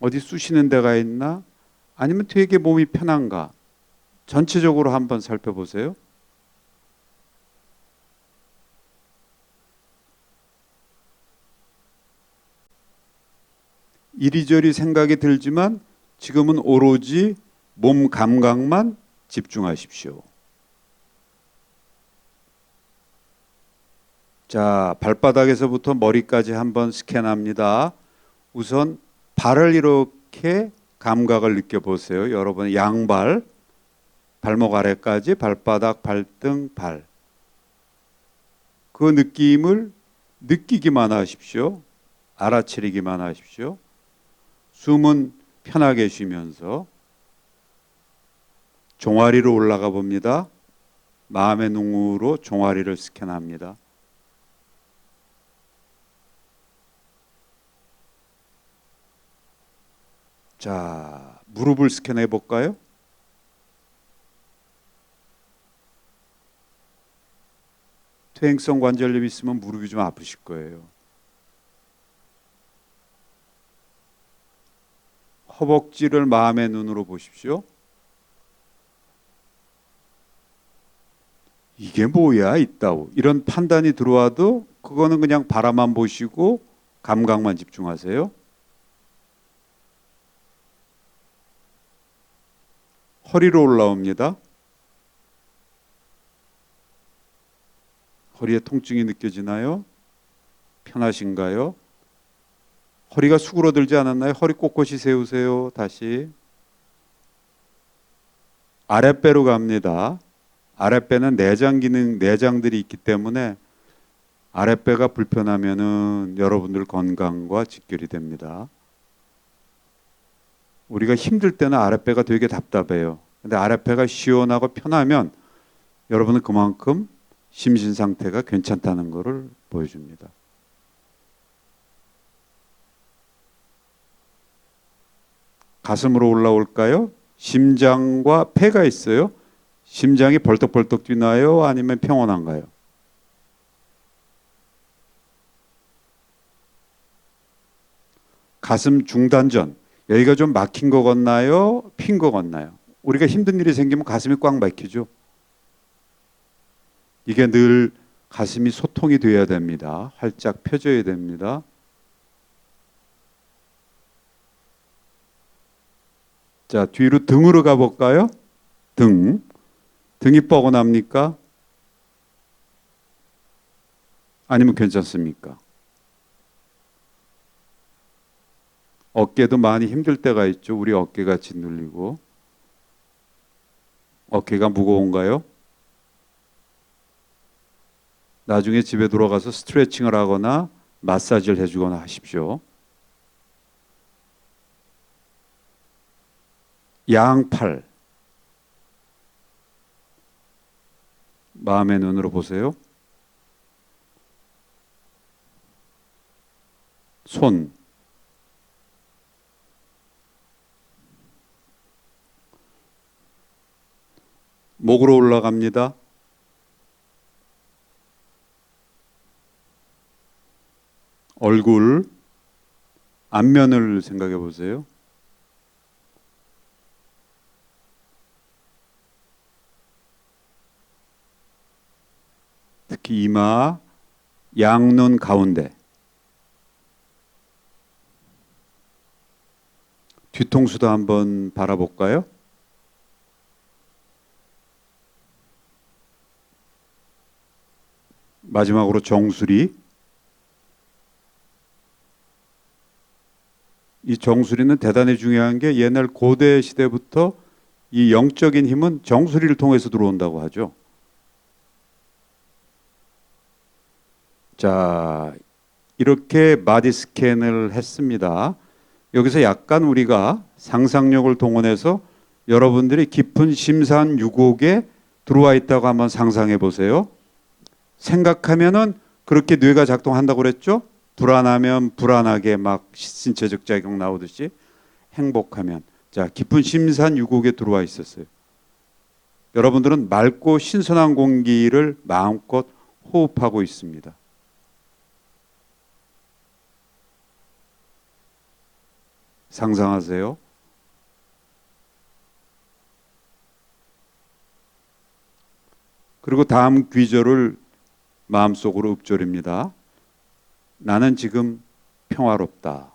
어디 쑤시는 데가 있나? 아니면 되게 몸이 편한가? 전체적으로 한번 살펴보세요. 이리저리 생각이 들지만 지금은 오로지 몸 감각만 집중하십시오. 자, 발바닥에서부터 머리까지 한번 스캔합니다. 우선 발을 이렇게 감각을 느껴보세요. 여러분 양발, 발목 아래까지 발바닥, 발등, 발. 그 느낌을 느끼기만 하십시오. 알아차리기만 하십시오. 숨은 편하게 쉬면서 종아리로 올라가 봅니다. 마음의 눈으로 종아리를 스캔합니다. 자, 무릎을 스캔해 볼까요? 퇴행성 관절염이 있으면 무릎이 좀 아프실 거예요. 허벅지를 마음의 눈으로 보십시오. 이게 뭐야 있다고 이런 판단이 들어와도 그거는 그냥 바라만 보시고 감각만 집중하세요. 허리로 올라옵니다. 허리에 통증이 느껴지나요? 편하신가요? 허리가 수그러들지 않았나요? 허리 꼿꼿이 세우세요. 다시. 아랫배로 갑니다. 아랫배는 내장 기능, 내장들이 있기 때문에 아랫배가 불편하면은 여러분들 건강과 직결이 됩니다. 우리가 힘들 때는 아랫배가 되게 답답해요. 근데 아랫배가 시원하고 편하면 여러분은 그만큼 심신 상태가 괜찮다는 것을 보여줍니다. 가슴으로 올라올까요? 심장과 폐가 있어요. 심장이 벌떡벌떡 뛰나요? 아니면 평온한가요? 가슴 중단전. 여기가 좀 막힌 거 같나요? 핀 거 같나요? 우리가 힘든 일이 생기면 가슴이 꽉 막히죠. 이게 늘 가슴이 소통이 돼야 됩니다. 활짝 펴져야 됩니다. 자, 뒤로 등으로 가볼까요? 등. 등이 뻐근합니까? 아니면 괜찮습니까? 어깨도 많이 힘들 때가 있죠. 우리 어깨가 짓눌리고. 어깨가 무거운가요? 나중에 집에 돌아가서 스트레칭을 하거나 마사지를 해주거나 하십시오. 양팔. 마음의 눈으로 보세요. 손. 목으로 올라갑니다. 얼굴, 안면을 생각해 보세요. 특히 이마, 양눈 가운데, 뒤통수도 한번 바라볼까요? 마지막으로 정수리. 이 정수리는 대단히 중요한 게 옛날 고대 시대부터 이 영적인 힘은 정수리를 통해서 들어온다고 하죠. 자, 이렇게 바디 스캔을 했습니다. 여기서 약간 우리가 상상력을 동원해서 여러분들이 깊은 심산유곡에 들어와 있다고 한번 상상해 보세요. 생각하면은 그렇게 뇌가 작동한다고 그랬죠? 불안하면 불안하게 막 신체적 작용 나오듯이 행복하면, 자, 깊은 심산유곡에 들어와 있었어요. 여러분들은 맑고 신선한 공기를 마음껏 호흡하고 있습니다. 상상하세요. 그리고 다음 귀절을 마음속으로 읊조립니다. 나는 지금 평화롭다.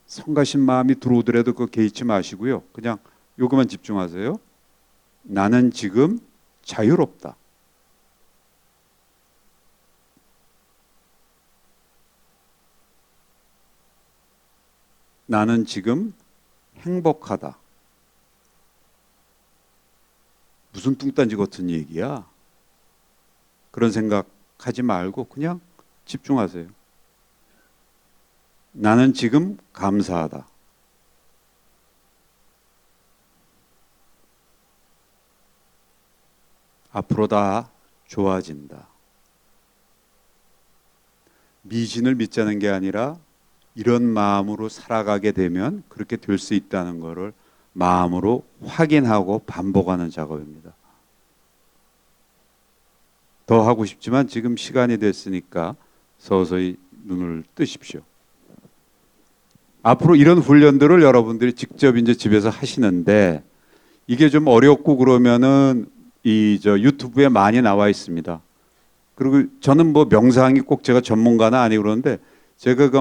성가신 마음이 들어오더라도 그거 개의치 마시고요. 그냥 요것만 집중하세요. 나는 지금 자유롭다. 나는 지금 행복하다. 무슨 뚱딴지 같은 얘기야? 그런 생각하지 말고 그냥 집중하세요. 나는 지금 감사하다. 앞으로 다 좋아진다. 미신을 믿자는 게 아니라 이런 마음으로 살아가게 되면 그렇게 될 수 있다는 것을 마음으로 확인하고 반복하는 작업입니다. 더 하고 싶지만 지금 시간이 됐으니까 서서히 눈을 뜨십시오. 앞으로 이런 훈련들을 여러분들이 직접 이제 집에서 하시는데 이게 좀 어렵고 그러면은 유튜브에 많이 나와 있습니다. 그리고 저는 뭐 명상이 꼭 제가 전문가는 아니고 그러는데 제가 그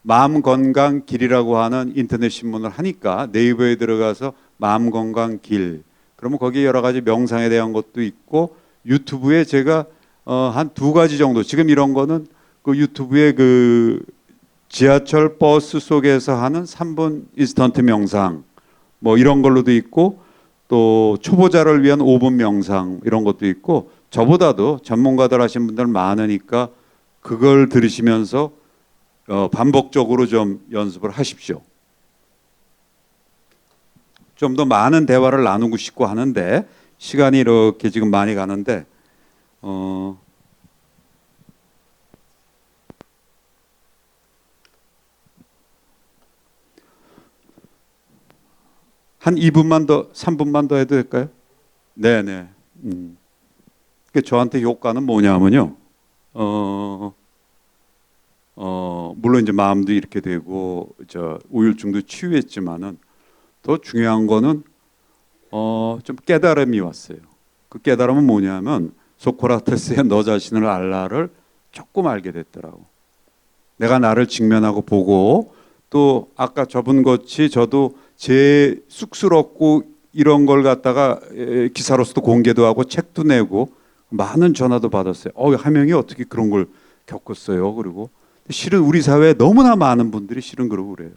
마음 건강 길이라고 하는 인터넷 신문을 하니까 네이버에 들어가서 마음 건강 길, 그러면 거기에 여러 가지 명상에 대한 것도 있고 유튜브에 제가 한 2가지 정도, 지금 이런 거는 그 유튜브에 그 지하철 버스 속에서 하는 3분 인스턴트 명상 뭐 이런 걸로도 있고, 또 초보자를 위한 5분 명상 이런 것도 있고, 저보다도 전문가들 하신 분들 많으니까 그걸 들으시면서 반복적으로 좀 연습을 하십시오. 좀 더 많은 대화를 나누고 싶고 하는데 시간이 이렇게 지금 많이 가는데 한 2분만 더, 3분만 더 해도 될까요? 네네. 저한테 효과는 뭐냐면요. 물론 이제 마음도 이렇게 되고 우울증도 치유했지만은 더 중요한 거는 좀 깨달음이 왔어요. 그 깨달음은 뭐냐면 소크라테스의 너 자신을 알라를 조금 알게 됐더라고. 내가 나를 직면하고 보고, 또 아까 저분같이 저도 제 쑥스럽고 이런 걸 갖다가 기사로서도 공개도 하고 책도 내고 많은 전화도 받았어요. 하명이 어떻게 그런 걸 겪었어요? 그리고 실은 우리 사회에 너무나 많은 분들이 실은 그러고 그래요.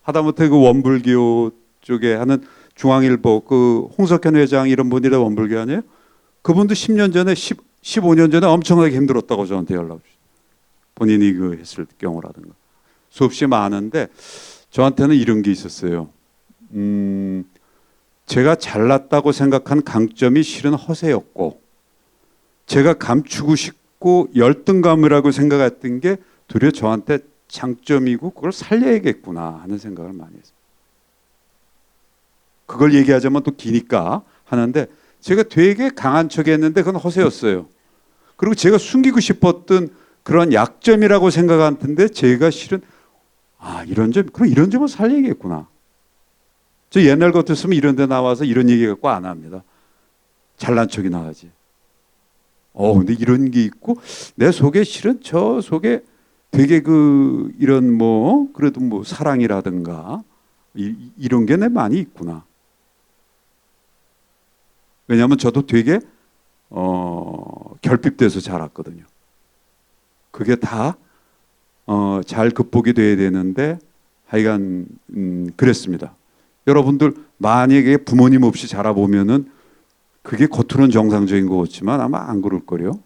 하다못해 그 원불교 쪽에 하는 중앙일보 그 홍석현 회장 이런 분들이 다 원불교 아니에요? 그분도 10년 전에 15년 전에 엄청나게 힘들었다고 저한테 연락 주셨어요. 본인이 그 했을 경우라든가 수없이 많은데 저한테는 이런 게 있었어요. 제가 잘났다고 생각한 강점이 실은 허세였고, 제가 감추고 싶고 열등감이라고 생각했던 게 도리어 저한테 장점이고 그걸 살려야겠구나 하는 생각을 많이 했어요. 그걸 얘기하자면 또 기니까 하는데 제가 되게 강한 척했는데 그건 허세였어요. 그리고 제가 숨기고 싶었던 그런 약점이라고 생각하는데 제가 실은 이런 점, 그럼 이런 점은 살려야겠구나. 저 옛날 같았으면 이런 데 나와서 이런 얘기 갖고 안 합니다. 잘난 척이나 하지. 근데 이런 게 있고 내 속에 실은 저 속에 되게 이런 그래도 사랑이라든가 이런 게 내 많이 있구나. 왜냐하면 저도 되게 결핍돼서 자랐거든요. 그게 다 잘 극복이 돼야 되는데 하여간 그랬습니다. 여러분들 만약에 부모님 없이 자라보면은 그게 겉으로는 정상적인 것 같지만 아마 안 그럴 거요.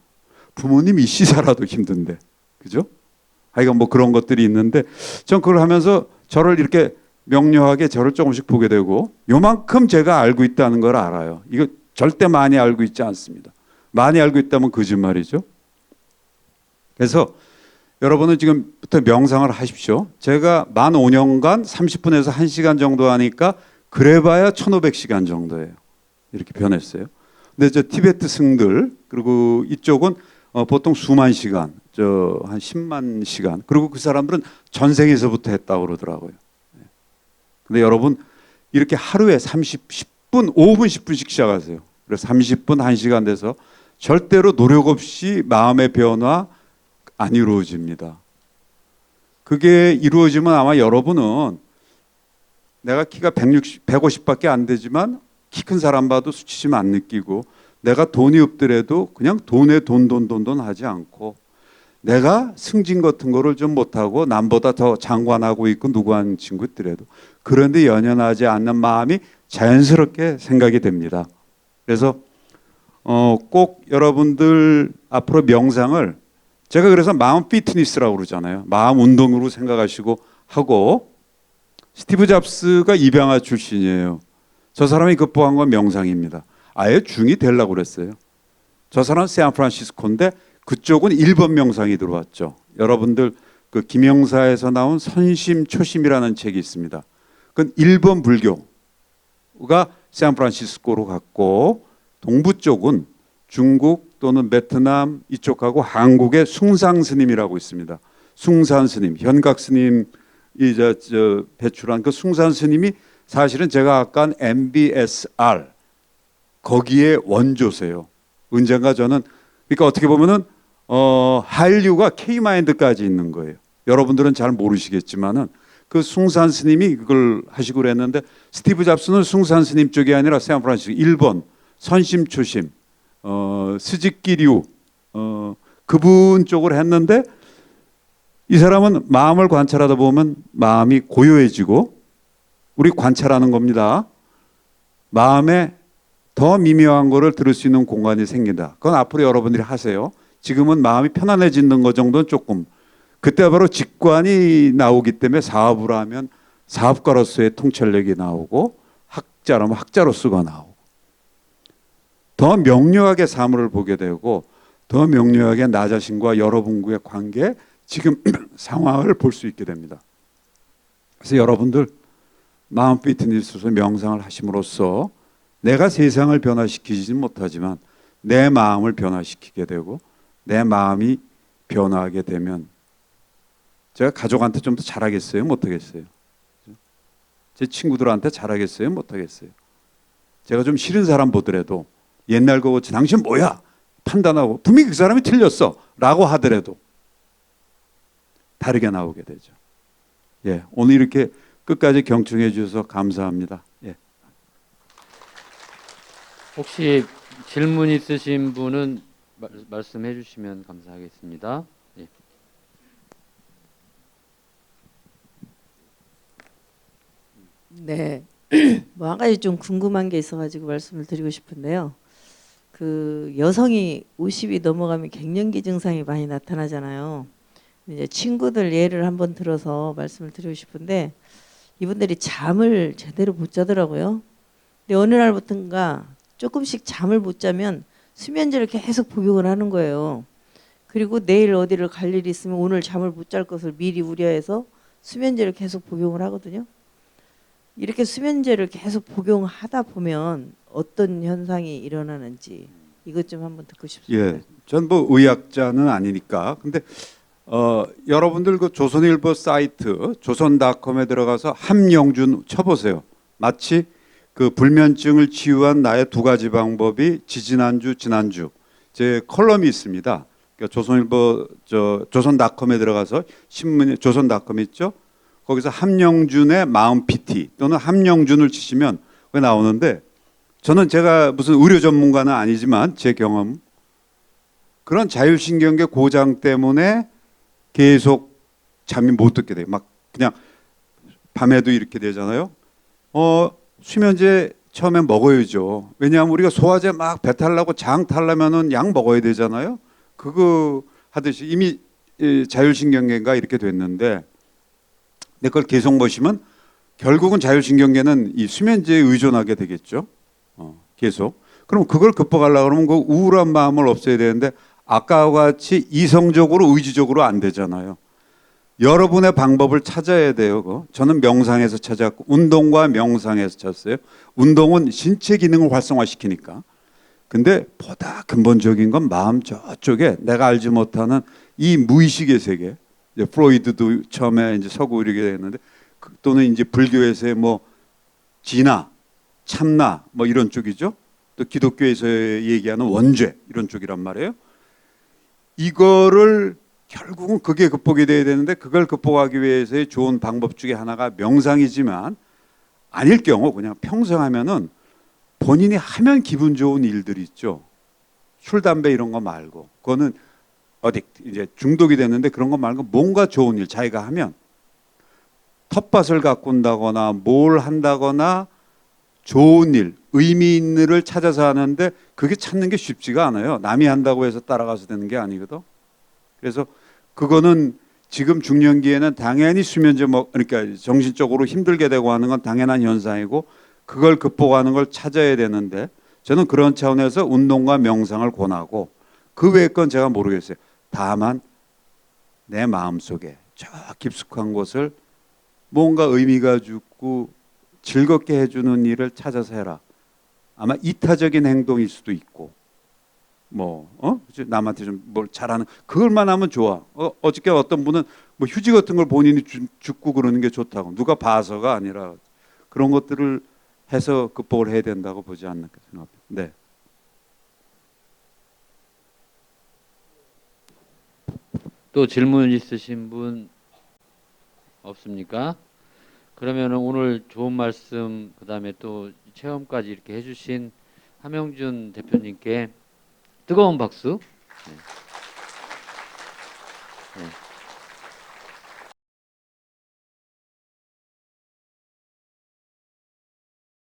부모님 있이 살아도 힘든데, 그죠? 하여간 그런 것들이 있는데 전 그걸 하면서 저를 이렇게 명료하게 저를 조금씩 보게 되고 요만큼 제가 알고 있다는 걸 알아요. 이거 절대 많이 알고 있지 않습니다. 많이 알고 있다면 거짓말이죠. 그래서 여러분은 지금부터 명상을 하십시오. 제가 만 5년간 30분에서 1시간 정도 하니까 그래봐야 1500시간 정도예요. 이렇게 변했어요. 근데 저 티베트 승들 그리고 이쪽은 보통 수만 시간, 한 10만 시간. 그리고 그 사람들은 전생에서부터 했다고 그러더라고요. 근데 여러분 이렇게 하루에 10분, 5분, 10분씩 시작하세요. 그래서 30분, 1시간 돼서 절대로 노력 없이 마음의 변화 안 이루어집니다. 그게 이루어지면 아마 여러분은 내가 키가 160, 150밖에 안 되지만 키 큰 사람 봐도 수치심 안 느끼고 내가 돈이 없더라도 그냥 돈에 돈 하지 않고 내가 승진 같은 거를 좀 못하고 남보다 더 장관하고 있고 누구한 친구 있더라도 그런데 연연하지 않는 마음이 자연스럽게 생각이 됩니다. 그래서 꼭 여러분들 앞으로 명상을 제가 그래서 마음 피트니스라고 그러잖아요. 마음 운동으로 생각하시고 하고 스티브 잡스가 입양아 출신이에요. 저 사람이 극복한 건 명상입니다. 아예 중이 되려고 그랬어요. 저 사람은 샌프란시스코인데 그쪽은 일본 명상이 들어왔죠. 여러분들 그 김영사에서 나온 선심초심이라는 책이 있습니다. 그건 일본 불교가 샌프란시스코로 갔고 동부 쪽은 중국 또는 베트남 이쪽하고 한국의 숭상 스님이라고 있습니다. 숭산 스님, 현각 스님이 배출한 그 숭산 스님이 사실은 제가 아까 한 MBSR 거기에 원조세요. 언젠가 저는 그러니까 어떻게 보면은 한류가 K마인드까지 있는 거예요. 여러분들은 잘 모르시겠지만은 그 숭산 스님이 그걸 하시고 그랬는데 스티브 잡스는 숭산 스님 쪽이 아니라 샌프란시스코 일본 선심초심 스즈키류 그분 쪽을 했는데 이 사람은 마음을 관찰하다 보면 마음이 고요해지고 우리 관찰하는 겁니다. 마음에 더 미묘한 거를 들을 수 있는 공간이 생긴다. 그건 앞으로 여러분들이 하세요. 지금은 마음이 편안해지는 것 정도는 조금 그때 바로 직관이 나오기 때문에 사업을 하면 사업가로서의 통찰력이 나오고 학자라면 학자로서가 나오고 더 명료하게 사물을 보게 되고 더 명료하게 나 자신과 여러분과의 관계 지금 상황을 볼 수 있게 됩니다. 그래서 여러분들 마음 피트니스에서 명상을 하심으로써 내가 세상을 변화시키지는 못하지만 내 마음을 변화시키게 되고 내 마음이 변화하게 되면 제가 가족한테 좀 더 잘하겠어요? 못하겠어요? 제 친구들한테 잘하겠어요? 못하겠어요? 제가 좀 싫은 사람 보더라도 옛날 거 같이 당신 뭐야? 판단하고 분명히 그 사람이 틀렸어 라고 하더라도 다르게 나오게 되죠. 예, 오늘 이렇게 끝까지 경청해 주셔서 감사합니다. 예. 혹시 질문 있으신 분은 말씀해 주시면 감사하겠습니다. 예. 네, 뭐 한 가지 좀 궁금한 게 있어가지고 말씀을 드리고 싶은데요. 그 여성이 50이 넘어가면 갱년기 증상이 많이 나타나잖아요. 이제 친구들 예를 한번 들어서 말씀을 드리고 싶은데 이분들이 잠을 제대로 못 자더라고요. 근데 어느 날부터인가 조금씩 잠을 못 자면 수면제를 계속 복용을 하는 거예요. 그리고 내일 어디를 갈 일이 있으면 오늘 잠을 못 잘 것을 미리 우려해서 수면제를 계속 복용을 하거든요. 이렇게 수면제를 계속 복용하다 보면 어떤 현상이 일어나는지 이것 좀 한번 듣고 싶습니다. 예, 전 뭐 의학자는 아니니까. 근데 여러분들 그 조선일보 사이트 조선닷컴에 들어가서 함영준 쳐보세요. 마치 그 불면증을 치유한 나의 두 가지 방법이 지지난주 지난주 제 컬럼이 있습니다. 그러니까 조선일보 조선닷컴에 들어가서 신문 조선닷컴 있죠. 거기서 함영준의 마음 PT 또는 함영준을 치시면 그게 나오는데 저는 제가 무슨 의료 전문가는 아니지만 제 경험 그런 자율신경계 고장 때문에 계속 잠이 못 듣게 돼요. 막 그냥 밤에도 이렇게 되잖아요. 수면제 처음에 먹어야죠. 왜냐하면 우리가 소화제 막 배탈 나고 장 탈려면은 약 먹어야 되잖아요. 그거 하듯이 이미 자율신경계가 이렇게 됐는데 내 걸 계속 보시면 결국은 자율신경계는 이 수면제에 의존하게 되겠죠. 계속. 그럼 그걸 극복하려고 그러면 그 우울한 마음을 없애야 되는데 아까와 같이 이성적으로 의지적으로 안 되잖아요. 여러분의 방법을 찾아야 돼요. 저는 명상에서 찾았고 운동과 명상에서 찾았어요. 운동은 신체 기능을 활성화시키니까. 근데 보다 근본적인 건 마음 저쪽에 내가 알지 못하는 이 무의식의 세계. 이제 프로이드도 처음에 이제 서구 이렇게 됐는데 또는 이제 불교에서의 뭐 진화, 참나 뭐 이런 쪽이죠. 또 기독교에서 얘기하는 원죄 이런 쪽이란 말이에요. 이거를 결국은 그게 극복이 돼야 되는데 그걸 극복하기 위해서의 좋은 방법 중에 하나가 명상이지만 아닐 경우 그냥 평생 하면은 본인이 하면 기분 좋은 일들이 있죠. 술, 담배 이런 거 말고 그거는 어디 이제 중독이 됐는데 그런 거 말고 뭔가 좋은 일 자기가 하면 텃밭을 가꾼다거나 뭘 한다거나 좋은 일, 의미 있는 일을 찾아서 하는데 그게 찾는 게 쉽지가 않아요. 남이 한다고 해서 따라가서 되는 게 아니거든. 그래서 그거는 지금 중년기에는 당연히 수면제 그러니까 정신적으로 힘들게 되고 하는 건 당연한 현상이고 그걸 극복하는 걸 찾아야 되는데 저는 그런 차원에서 운동과 명상을 권하고 그 외의 건 제가 모르겠어요. 다만 내 마음속에 저 깊숙한 곳을 뭔가 의미가 주고 즐겁게 해주는 일을 찾아서 해라. 아마 이타적인 행동일 수도 있고 그치? 남한테 좀 뭘 잘하는 그걸만 하면 좋아. 어저께 어떤 분은 뭐 휴지 같은 걸 본인이 줍고 그러는 게 좋다고 누가 봐서가 아니라 그런 것들을 해서 극복을 해야 된다고 보지 않을까 생각합니다. 네. 또 질문 있으신 분 없습니까? 그러면 오늘 좋은 말씀 그다음에 또 체험까지 이렇게 해주신 함영준 대표님께 뜨거운 박수. 네. 네.